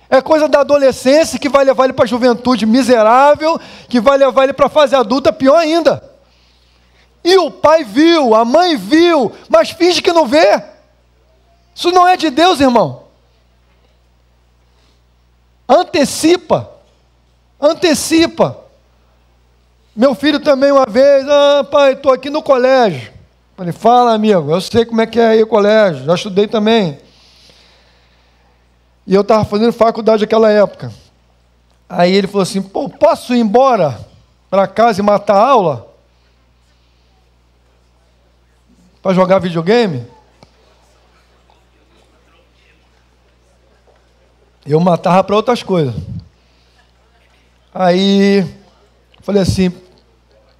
É coisa da adolescência que vai levar ele para a juventude miserável, que vai levar ele para a fase adulta, pior ainda. E o pai viu, a mãe viu, mas finge que não vê. Isso não é de Deus, irmão. Antecipa. Antecipa. Meu filho também uma vez, pai, estou aqui no colégio. Ele fala, amigo, eu sei como é que é aí o colégio, já estudei também. E eu estava fazendo faculdade naquela época. Aí ele falou assim, pô, posso ir embora para casa e matar a aula? Para jogar videogame? Eu matava para outras coisas. Aí, falei assim,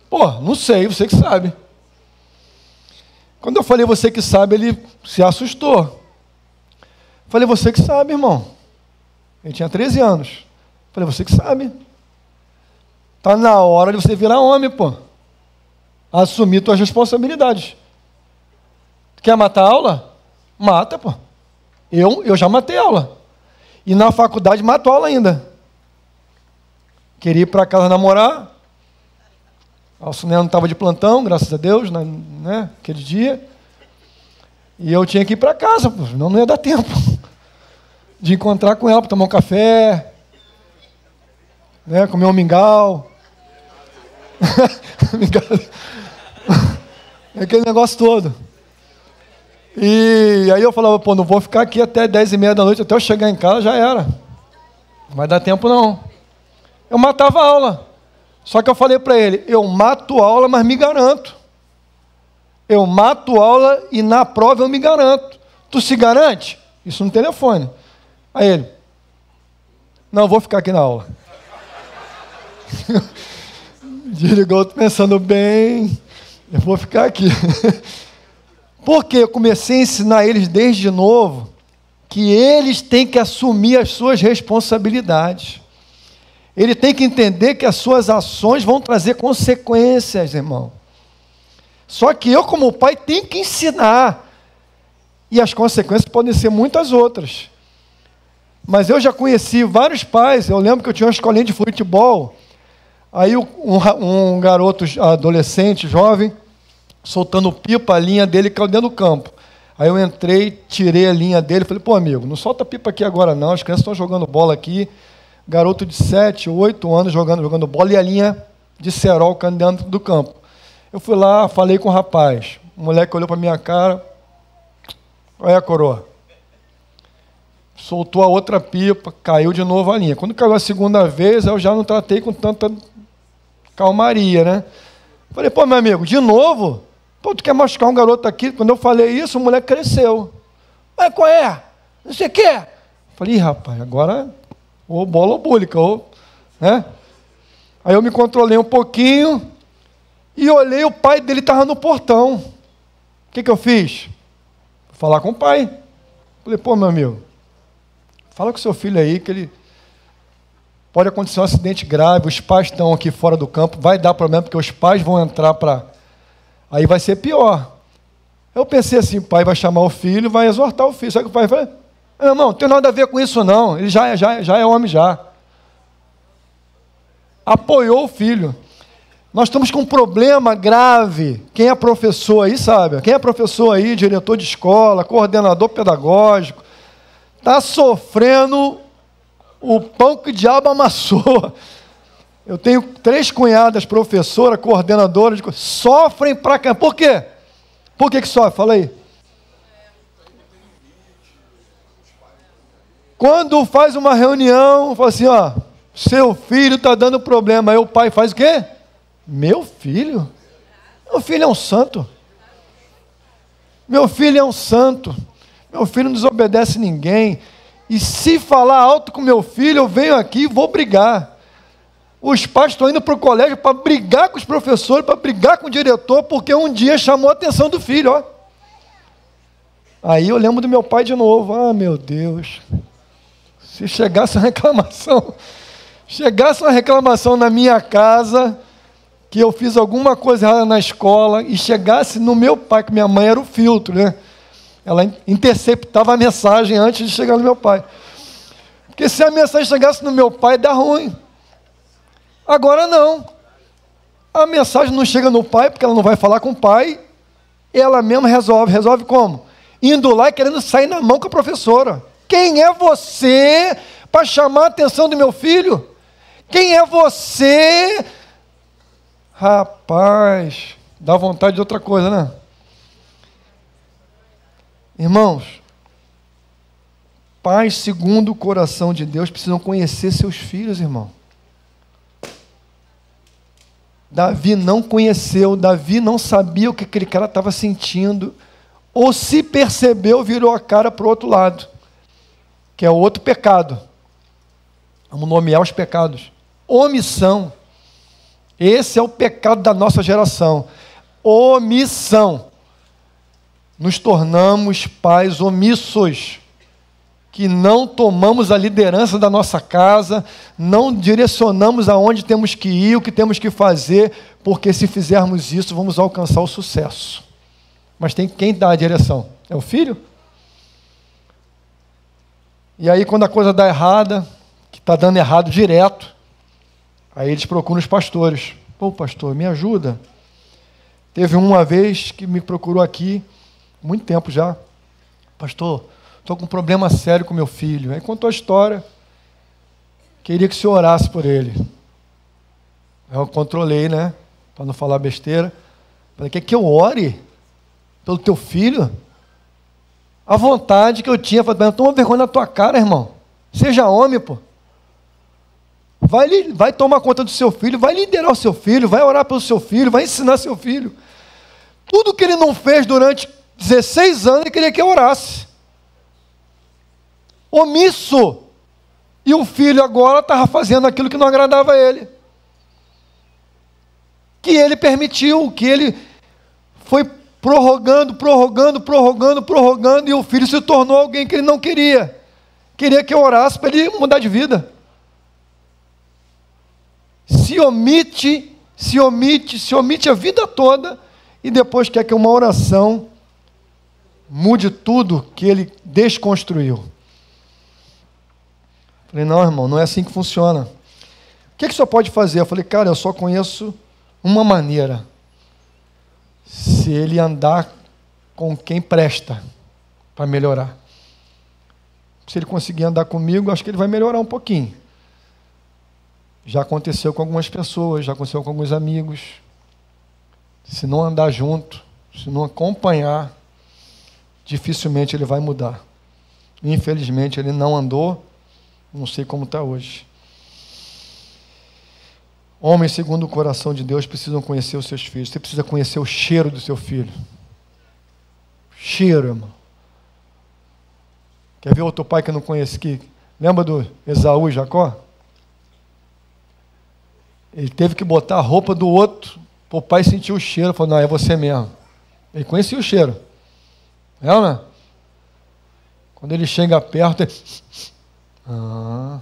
pô, não sei, você que sabe. Quando eu falei você que sabe, ele se assustou. Falei, você que sabe, irmão. Ele tinha 13 anos. Falei, você que sabe. Está na hora de você virar homem, pô. Assumir suas responsabilidades. Quer matar a aula? Mata, pô. Eu já matei a aula. E na faculdade mato a aula ainda. Queria ir para casa namorar. A Alciné não estava de plantão, graças a Deus, né, aquele dia. E eu tinha que ir para casa, pô, senão não ia dar tempo de encontrar com ela para tomar um café, né, comer um mingau. Aquele negócio todo. E aí eu falava, pô, não vou ficar aqui até 10h30 da noite, até eu chegar em casa já era. Não vai dar tempo não. Eu matava a aula. Só que eu falei para ele, eu mato a aula, mas me garanto. Eu mato a aula e na prova eu me garanto. Tu se garante? Isso no telefone. Aí ele, não, eu vou ficar aqui na aula. Desligou, pensando bem, eu vou ficar aqui. Porque eu comecei a ensinar eles desde novo que eles têm que assumir as suas responsabilidades. Ele tem que entender que as suas ações vão trazer consequências, irmão. Só que eu, como pai, tenho que ensinar. E as consequências podem ser muitas outras. Mas eu já conheci vários pais. Eu lembro que eu tinha uma escolinha de futebol. Aí um garoto adolescente, jovem, soltando pipa, a linha dele caiu dentro do campo. Aí eu entrei, tirei a linha dele, falei, pô, amigo, não solta pipa aqui agora não, as crianças estão jogando bola aqui, garoto de 7, 8 anos jogando bola e a linha de cerol caindo dentro do campo. Eu fui lá, falei com o rapaz, o moleque olhou para minha cara, olha a coroa, soltou a outra pipa, caiu de novo a linha. Quando caiu a segunda vez, eu já não tratei com tanta calmaria, né? Falei, pô, meu amigo, de novo? Pô, tu quer machucar um garoto aqui? Quando eu falei isso, o moleque cresceu. Mas qual é? Não sei o quê. Falei, rapaz, agora ou bola ou búlica, ou, né? Aí eu me controlei um pouquinho e olhei, o pai dele estava no portão. O que eu fiz? Fui falar com o pai. Falei, pô, meu amigo, fala com seu filho aí que ele pode acontecer um acidente grave, os pais estão aqui fora do campo, vai dar problema porque os pais vão entrar para... Aí vai ser pior. Eu pensei assim, o pai vai chamar o filho, vai exortar o filho. Só que o pai fala, irmão, não tem nada a ver com isso não, ele já é homem já. Apoiou o filho. Nós estamos com um problema grave. Quem é professor aí sabe, quem é professor aí, diretor de escola, coordenador pedagógico, está sofrendo o pão que o diabo amassou. Eu tenho 3 cunhadas, professora, coordenadora, sofrem pra cá. Por quê? Por que sofre? Fala aí. Quando faz uma reunião, fala assim, ó, Seu filho está dando problema. Aí o pai faz o quê? Meu filho? Meu filho é um santo. Meu filho é um santo. Meu filho não desobedece ninguém. E se falar alto com meu filho, eu venho aqui e vou brigar. Os pais estão indo para o colégio para brigar com os professores, para brigar com o diretor, porque um dia chamou a atenção do filho, ó. Aí eu lembro do meu pai de novo. Ah, meu Deus. Se chegasse uma reclamação na minha casa, que eu fiz alguma coisa errada na escola, e chegasse no meu pai, que minha mãe era o filtro, né? Ela interceptava a mensagem antes de chegar no meu pai. Porque se a mensagem chegasse no meu pai, dá ruim. Agora não. A mensagem não chega no pai, porque ela não vai falar com o pai, ela mesma resolve. Resolve como? Indo lá e querendo sair na mão com a professora. Quem é você para chamar a atenção do meu filho? Quem é você? Rapaz, dá vontade de outra coisa, né? Irmãos, pais segundo o coração de Deus precisam conhecer seus filhos, irmão. Davi não conheceu, Davi não sabia o que aquele cara estava sentindo, ou se percebeu, virou a cara para o outro lado, que é outro pecado. Vamos nomear os pecados. Omissão. Esse é o pecado da nossa geração. Omissão. Nos tornamos pais omissos, que não tomamos a liderança da nossa casa, não direcionamos aonde temos que ir, o que temos que fazer, porque se fizermos isso, vamos alcançar o sucesso. Mas tem quem dá a direção? É o filho? E aí, quando a coisa dá errada, que está dando errado direto, aí eles procuram os pastores. Pô, pastor, me ajuda. Teve uma vez que me procurou aqui, muito tempo já. Pastor, estou com um problema sério com meu filho. Aí contou a história. Queria que o senhor orasse por ele. Eu controlei, né? Para não falar besteira. Falei, quer que eu ore pelo teu filho? A vontade que eu tinha. Falei, toma vergonha na tua cara, irmão. Seja homem, pô. Vai tomar conta do seu filho, vai liderar o seu filho, vai orar pelo seu filho, vai ensinar seu filho. Tudo que ele não fez durante 16 anos, ele queria que eu orasse. Omisso. E o filho agora estava fazendo aquilo que não agradava a ele. Que ele permitiu, que ele foi prorrogando, e o filho se tornou alguém que ele não queria. Queria que eu orasse para ele mudar de vida. Se omite a vida toda, e depois quer que uma oração mude tudo que ele desconstruiu. Falei, não, irmão, não é assim que funciona. O que o senhor pode fazer? Eu falei, cara, eu só conheço uma maneira. Se ele andar com quem presta para melhorar. Se ele conseguir andar comigo, acho que ele vai melhorar um pouquinho. Já aconteceu com algumas pessoas, já aconteceu com alguns amigos. Se não andar junto, se não acompanhar, dificilmente ele vai mudar. Infelizmente, ele não andou, não sei como está hoje. Homens, segundo o coração de Deus, precisam conhecer os seus filhos. Você precisa conhecer o cheiro do seu filho. Cheiro, irmão. Quer ver outro pai que eu não conheço aqui? Lembra do Esaú e Jacó? Ele teve que botar a roupa do outro, para o pai sentir o cheiro. Falou, não, é você mesmo. Ele conhecia o cheiro. É ou não? Quando ele chega perto, ele... o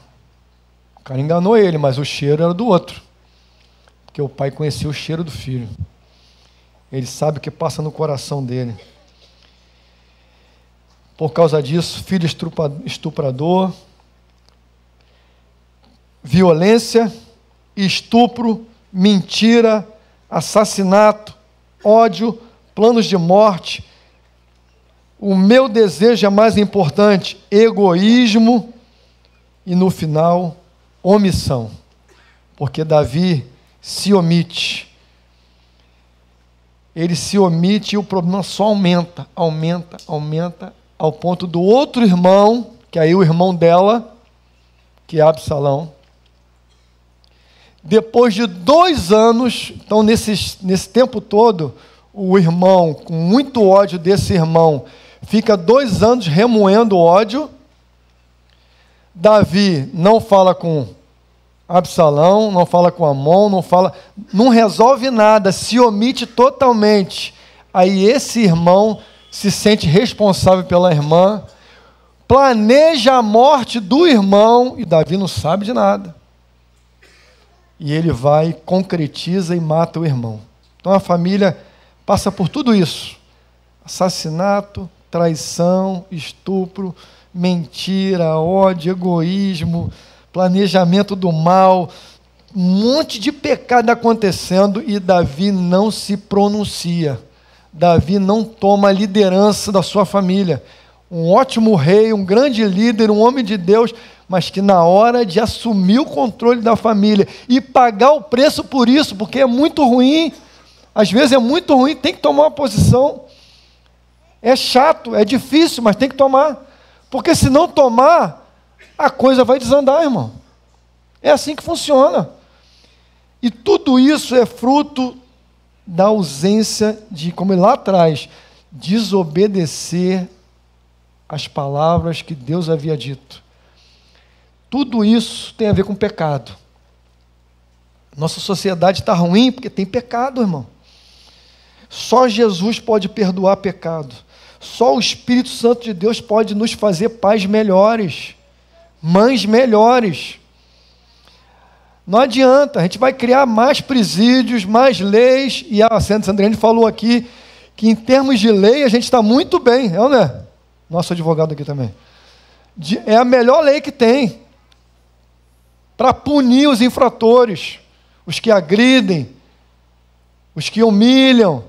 cara enganou ele, mas o cheiro era do outro. Porque o pai conhecia o cheiro do filho. Ele sabe o que passa no coração dele. Por causa disso, filho estuprador, violência, estupro, mentira, assassinato, ódio, planos de morte. O meu desejo é mais importante, egoísmo e, no final, omissão. Porque Davi se omite. Ele se omite e o problema só aumenta, ao ponto do outro irmão, que aí o irmão dela, que é Absalão, Depois de 2 anos, então nesse tempo todo, o irmão, com muito ódio desse irmão, fica 2 anos remoendo o ódio. Davi não fala com Absalão, não fala com Amon, não resolve nada, se omite totalmente. Aí esse irmão se sente responsável pela irmã, planeja a morte do irmão, e Davi não sabe de nada. E ele vai, concretiza e mata o irmão. Então a família passa por tudo isso: assassinato, traição, estupro, mentira, ódio, egoísmo, planejamento do mal, um monte de pecado acontecendo, e Davi não se pronuncia. Davi não toma a liderança da sua família. Um ótimo rei, um grande líder, um homem de Deus, mas que na hora de assumir o controle da família e pagar o preço por isso, porque é muito ruim, às vezes é muito ruim, tem que tomar uma posição. É chato, é difícil, mas tem que tomar. Porque se não tomar, a coisa vai desandar, irmão. É assim que funciona. E tudo isso é fruto da ausência de, como lá atrás, desobedecer as palavras que Deus havia dito. Tudo isso tem a ver com pecado. Nossa sociedade está ruim porque tem pecado, irmão. Só Jesus pode perdoar pecado. Só o Espírito Santo de Deus pode nos fazer pais melhores, mães melhores. Não adianta, a gente vai criar mais presídios, mais leis, e a Santa Andriane falou aqui que em termos de lei a gente está muito bem, não é? Nosso advogado aqui também. É a melhor lei que tem para punir os infratores, os que agridem, os que humilham.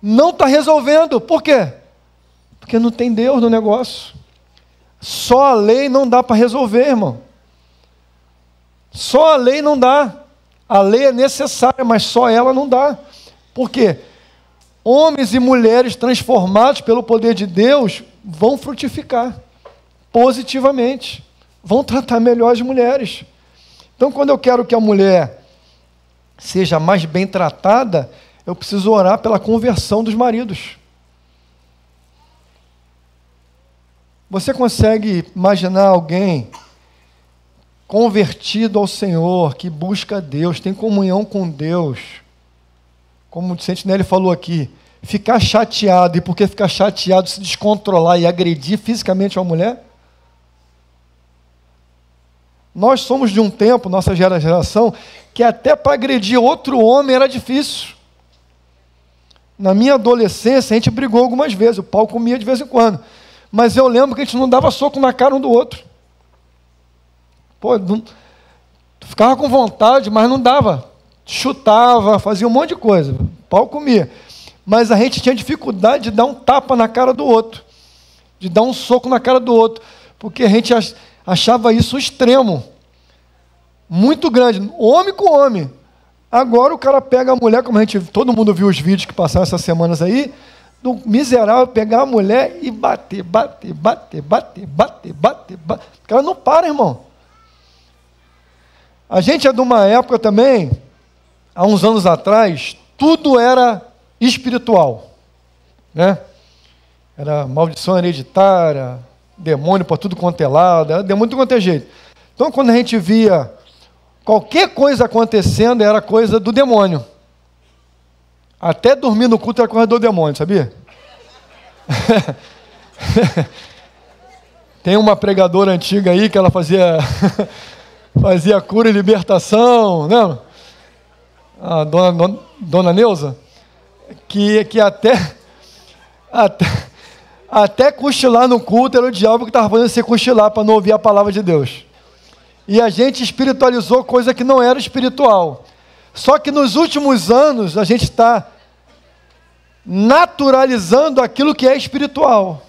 Não está resolvendo. Por quê? Porque não tem Deus no negócio. Só a lei não dá para resolver, irmão. Só a lei não dá. A lei é necessária, mas só ela não dá. Por quê? Homens e mulheres transformados pelo poder de Deus vão frutificar positivamente. Vão tratar melhor as mulheres. Então, quando eu quero que a mulher seja mais bem tratada, eu preciso orar pela conversão dos maridos. Você consegue imaginar alguém convertido ao Senhor, que busca Deus, tem comunhão com Deus, como o Sentinelli falou aqui, ficar chateado, e porque ficar chateado, se descontrolar e agredir fisicamente uma mulher? Nós somos de um tempo, nossa geração, que até para agredir outro homem era difícil. Na minha adolescência, a gente brigou algumas vezes, o pau comia de vez em quando, mas eu lembro que a gente não dava soco na cara um do outro. Pô, ficava com vontade, mas não dava. Chutava, fazia um monte de coisa, o pau comia. Mas a gente tinha dificuldade de dar um tapa na cara do outro, de dar um soco na cara do outro, porque a gente achava isso extremo, muito grande, homem com homem. Agora o cara pega a mulher, como todo mundo viu os vídeos que passaram essas semanas aí, do miserável pegar a mulher e bater. O cara não para, irmão. A gente é de uma época também, há uns anos atrás, tudo era espiritual, né? Era maldição hereditária, demônio para tudo quanto é lado, era demônio de tudo quanto é jeito. Então, quando a gente via qualquer coisa acontecendo, era coisa do demônio. Até dormir no culto era coisa do demônio, sabia? Tem uma pregadora antiga aí que ela fazia cura e libertação, né? A dona Neuza, que até cochilar no culto era o diabo que estava fazendo você cochilar para não ouvir a palavra de Deus. E a gente espiritualizou coisa que não era espiritual. Só que nos últimos anos a gente está naturalizando aquilo que é espiritual.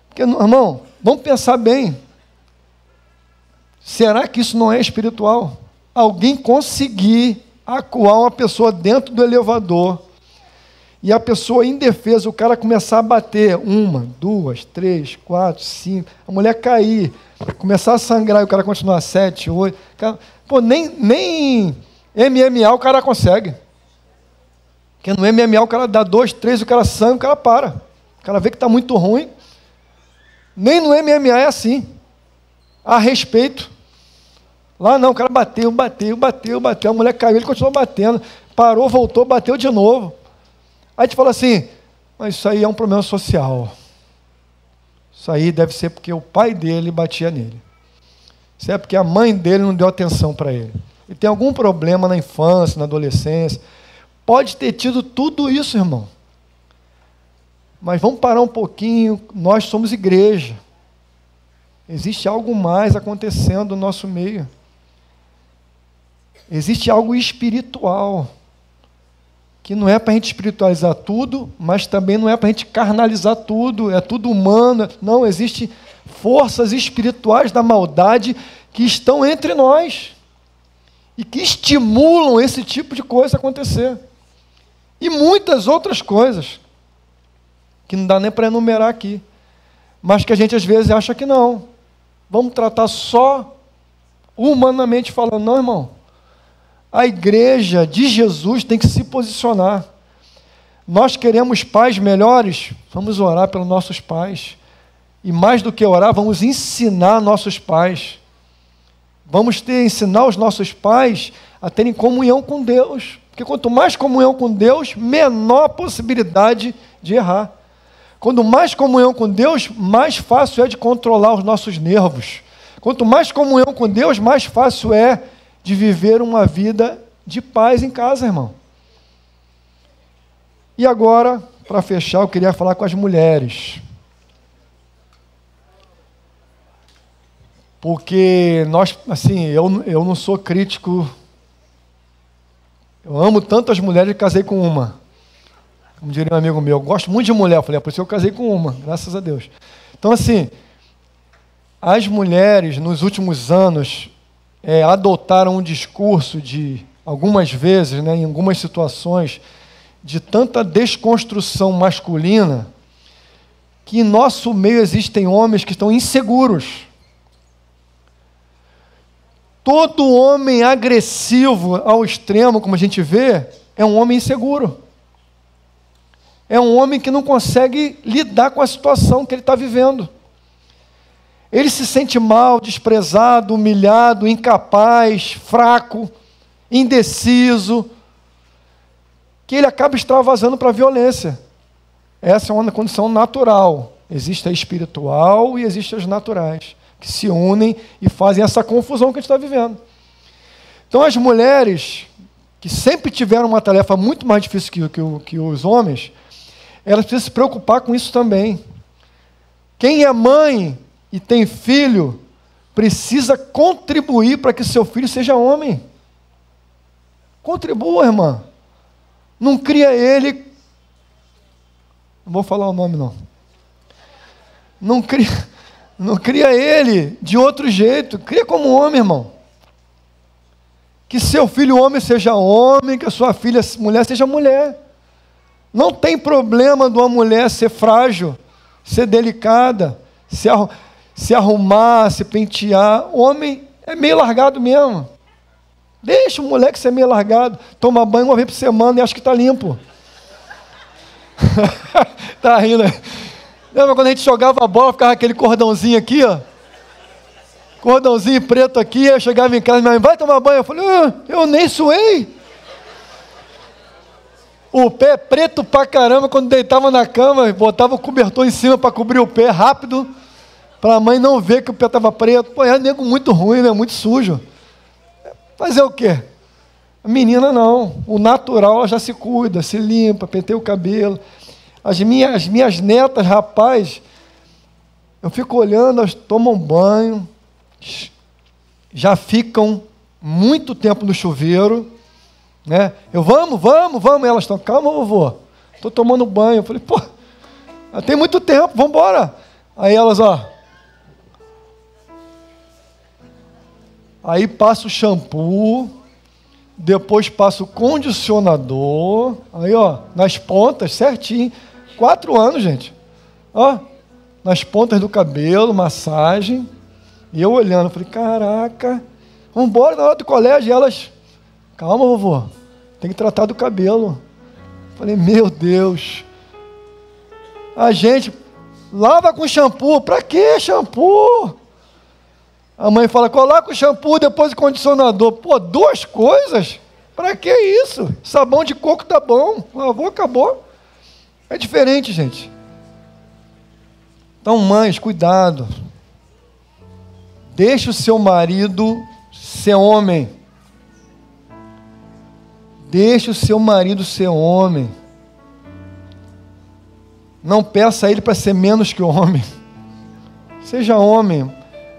Porque, irmão, vamos pensar bem. Será que isso não é espiritual? Alguém conseguir acuar uma pessoa dentro do elevador e a pessoa indefesa, o cara começar a bater, 1, 2, 3, 4, 5, a mulher cair, começar a sangrar e o cara continuar 7, 8, pô, nem MMA o cara consegue. Porque no MMA o cara dá 2, 3, o cara sangra, o cara para. O cara vê que está muito ruim. Nem no MMA é assim. Há respeito. Lá não, o cara bateu, a mulher caiu, ele continuou batendo, parou, voltou, bateu de novo. Aí a gente fala assim, mas isso aí é um problema social. Isso aí deve ser porque o pai dele batia nele. Isso é porque a mãe dele não deu atenção para ele. Ele tem algum problema na infância, na adolescência. Pode ter tido tudo isso, irmão. Mas vamos parar um pouquinho, nós somos igreja. Existe algo mais acontecendo no nosso meio. Existe algo espiritual, que não é para a gente espiritualizar tudo, mas também não é para a gente carnalizar tudo, é tudo humano. Não, existem forças espirituais da maldade que estão entre nós e que estimulam esse tipo de coisa a acontecer. E muitas outras coisas, que não dá nem para enumerar aqui, mas que a gente às vezes acha que não. Vamos tratar só humanamente falando. Não, irmão. A igreja de Jesus tem que se posicionar. Nós queremos pais melhores, vamos orar pelos nossos pais. E mais do que orar, vamos ensinar nossos pais. Vamos ensinar os nossos pais a terem comunhão com Deus. Porque quanto mais comunhão com Deus, menor a possibilidade de errar. Quanto mais comunhão com Deus, mais fácil é de controlar os nossos nervos. Quanto mais comunhão com Deus, mais fácil é de viver uma vida de paz em casa, irmão. E agora, para fechar, eu queria falar com as mulheres. Porque nós, assim, eu não sou crítico. Eu amo tanto as mulheres que casei com uma. Como diria um amigo meu, eu gosto muito de mulher. Eu falei, por isso eu casei com uma, graças a Deus. Então, assim, as mulheres, nos últimos anos, adotaram um discurso de, algumas vezes, né, em algumas situações, de tanta desconstrução masculina, que em nosso meio existem homens que estão inseguros. Todo homem agressivo ao extremo, como a gente vê, é um homem inseguro. É um homem que não consegue lidar com a situação que ele está vivendo. Ele se sente mal, desprezado, humilhado, incapaz, fraco, indeciso, que ele acaba extravasando para a violência. Essa é uma condição natural. Existe a espiritual e existe as naturais, que se unem e fazem essa confusão que a gente está vivendo. Então, as mulheres, que sempre tiveram uma tarefa muito mais difícil que os homens, elas precisam se preocupar com isso também. Quem é mãe e tem filho, precisa contribuir para que seu filho seja homem. Contribua, irmã. Não cria ele... Não vou falar o nome, não. Não cria ele de outro jeito. Cria como homem, irmão. Que seu filho homem seja homem, que a sua filha mulher seja mulher. Não tem problema de uma mulher ser frágil, ser delicada, se arrumar, se pentear. Homem é meio largado mesmo. Deixa o moleque ser meio largado. Toma banho uma vez por semana e acha que está limpo. Tá rindo. Lembra quando a gente jogava a bola, ficava aquele cordãozinho aqui, ó? Cordãozinho preto aqui, eu chegava em casa, minha mãe, vai tomar banho. Eu falei, eu nem suei. O pé preto pra caramba, quando deitava na cama, botava o cobertor em cima para cobrir o pé rápido, para a mãe não ver que o pé estava preto. Pô, é nego muito ruim, né? Muito sujo. Fazer o quê? A menina não. O natural, ela já se cuida, se limpa, penteia o cabelo. As minhas netas, rapaz, eu fico olhando, elas tomam banho, já ficam muito tempo no chuveiro, né? Vamos, elas estão, calma, vovô, estou tomando banho. Eu falei, pô, tem muito tempo, vamos embora. Aí elas, aí passa o shampoo, depois passa o condicionador, aí ó, nas pontas, certinho, 4 anos, gente, ó, nas pontas do cabelo, massagem, e eu olhando, falei, caraca, vamos embora na hora do colégio, e elas, calma, vovô, tem que tratar do cabelo. Falei, meu Deus, a gente lava com shampoo, pra que shampoo? A mãe fala, coloca o shampoo, depois o condicionador. Pô, 2 coisas? Pra que isso? Sabão de coco tá bom, lavou, acabou. É diferente, gente. Então, mães, cuidado. Deixe o seu marido ser homem. Deixe o seu marido ser homem. Não peça a ele para ser menos que homem. Seja homem.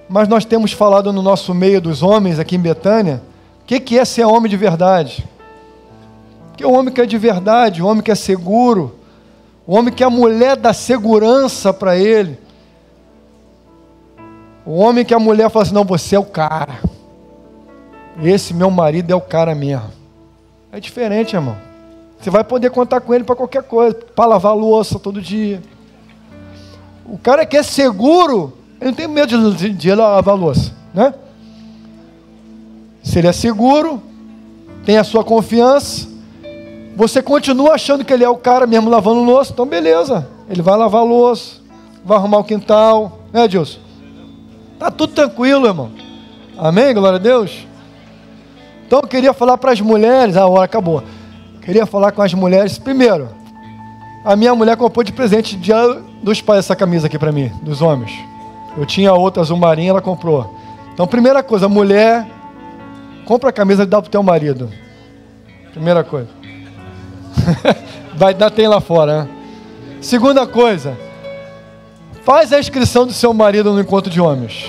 Mas nós temos falado no nosso meio dos homens aqui em Betânia, o que é ser homem de verdade? Porque o homem que é de verdade, o homem que é seguro, o homem que a mulher dá segurança para ele, o homem que a mulher fala assim, não, você é o cara, esse meu marido é o cara mesmo. É diferente, irmão. Você vai poder contar com ele para qualquer coisa, para lavar a louça todo dia. O cara que é seguro, ele não tem medo de lavar a louça, né? Se ele é seguro, tem a sua confiança, você continua achando que ele é o cara mesmo lavando louça, então beleza, ele vai lavar a louça, vai arrumar o quintal, né, Edilson? Está tudo tranquilo, irmão. Amém? Glória a Deus. Então eu queria falar para as mulheres, a hora acabou. Queria falar com as mulheres, primeiro, a minha mulher comprou de presente dia dos pais essa camisa aqui para mim, dos homens. Eu tinha outra azul marinha, ela comprou. Então, primeira coisa, mulher, compra a camisa e dá para o teu marido. Primeira coisa. Vai dar, tem lá fora, né? Segunda coisa, faz a inscrição do seu marido no encontro de homens.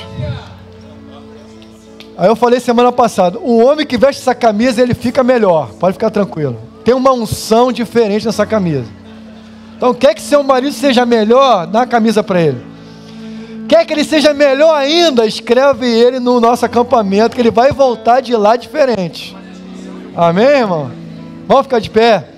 Aí eu falei semana passada, o homem que veste essa camisa, ele fica melhor, pode ficar tranquilo. Tem uma unção diferente nessa camisa. Então, quer que seu marido seja melhor, dá a camisa para ele. Quer que ele seja melhor ainda, escreve ele no nosso acampamento, que ele vai voltar de lá diferente. Amém, irmão? Vamos ficar de pé?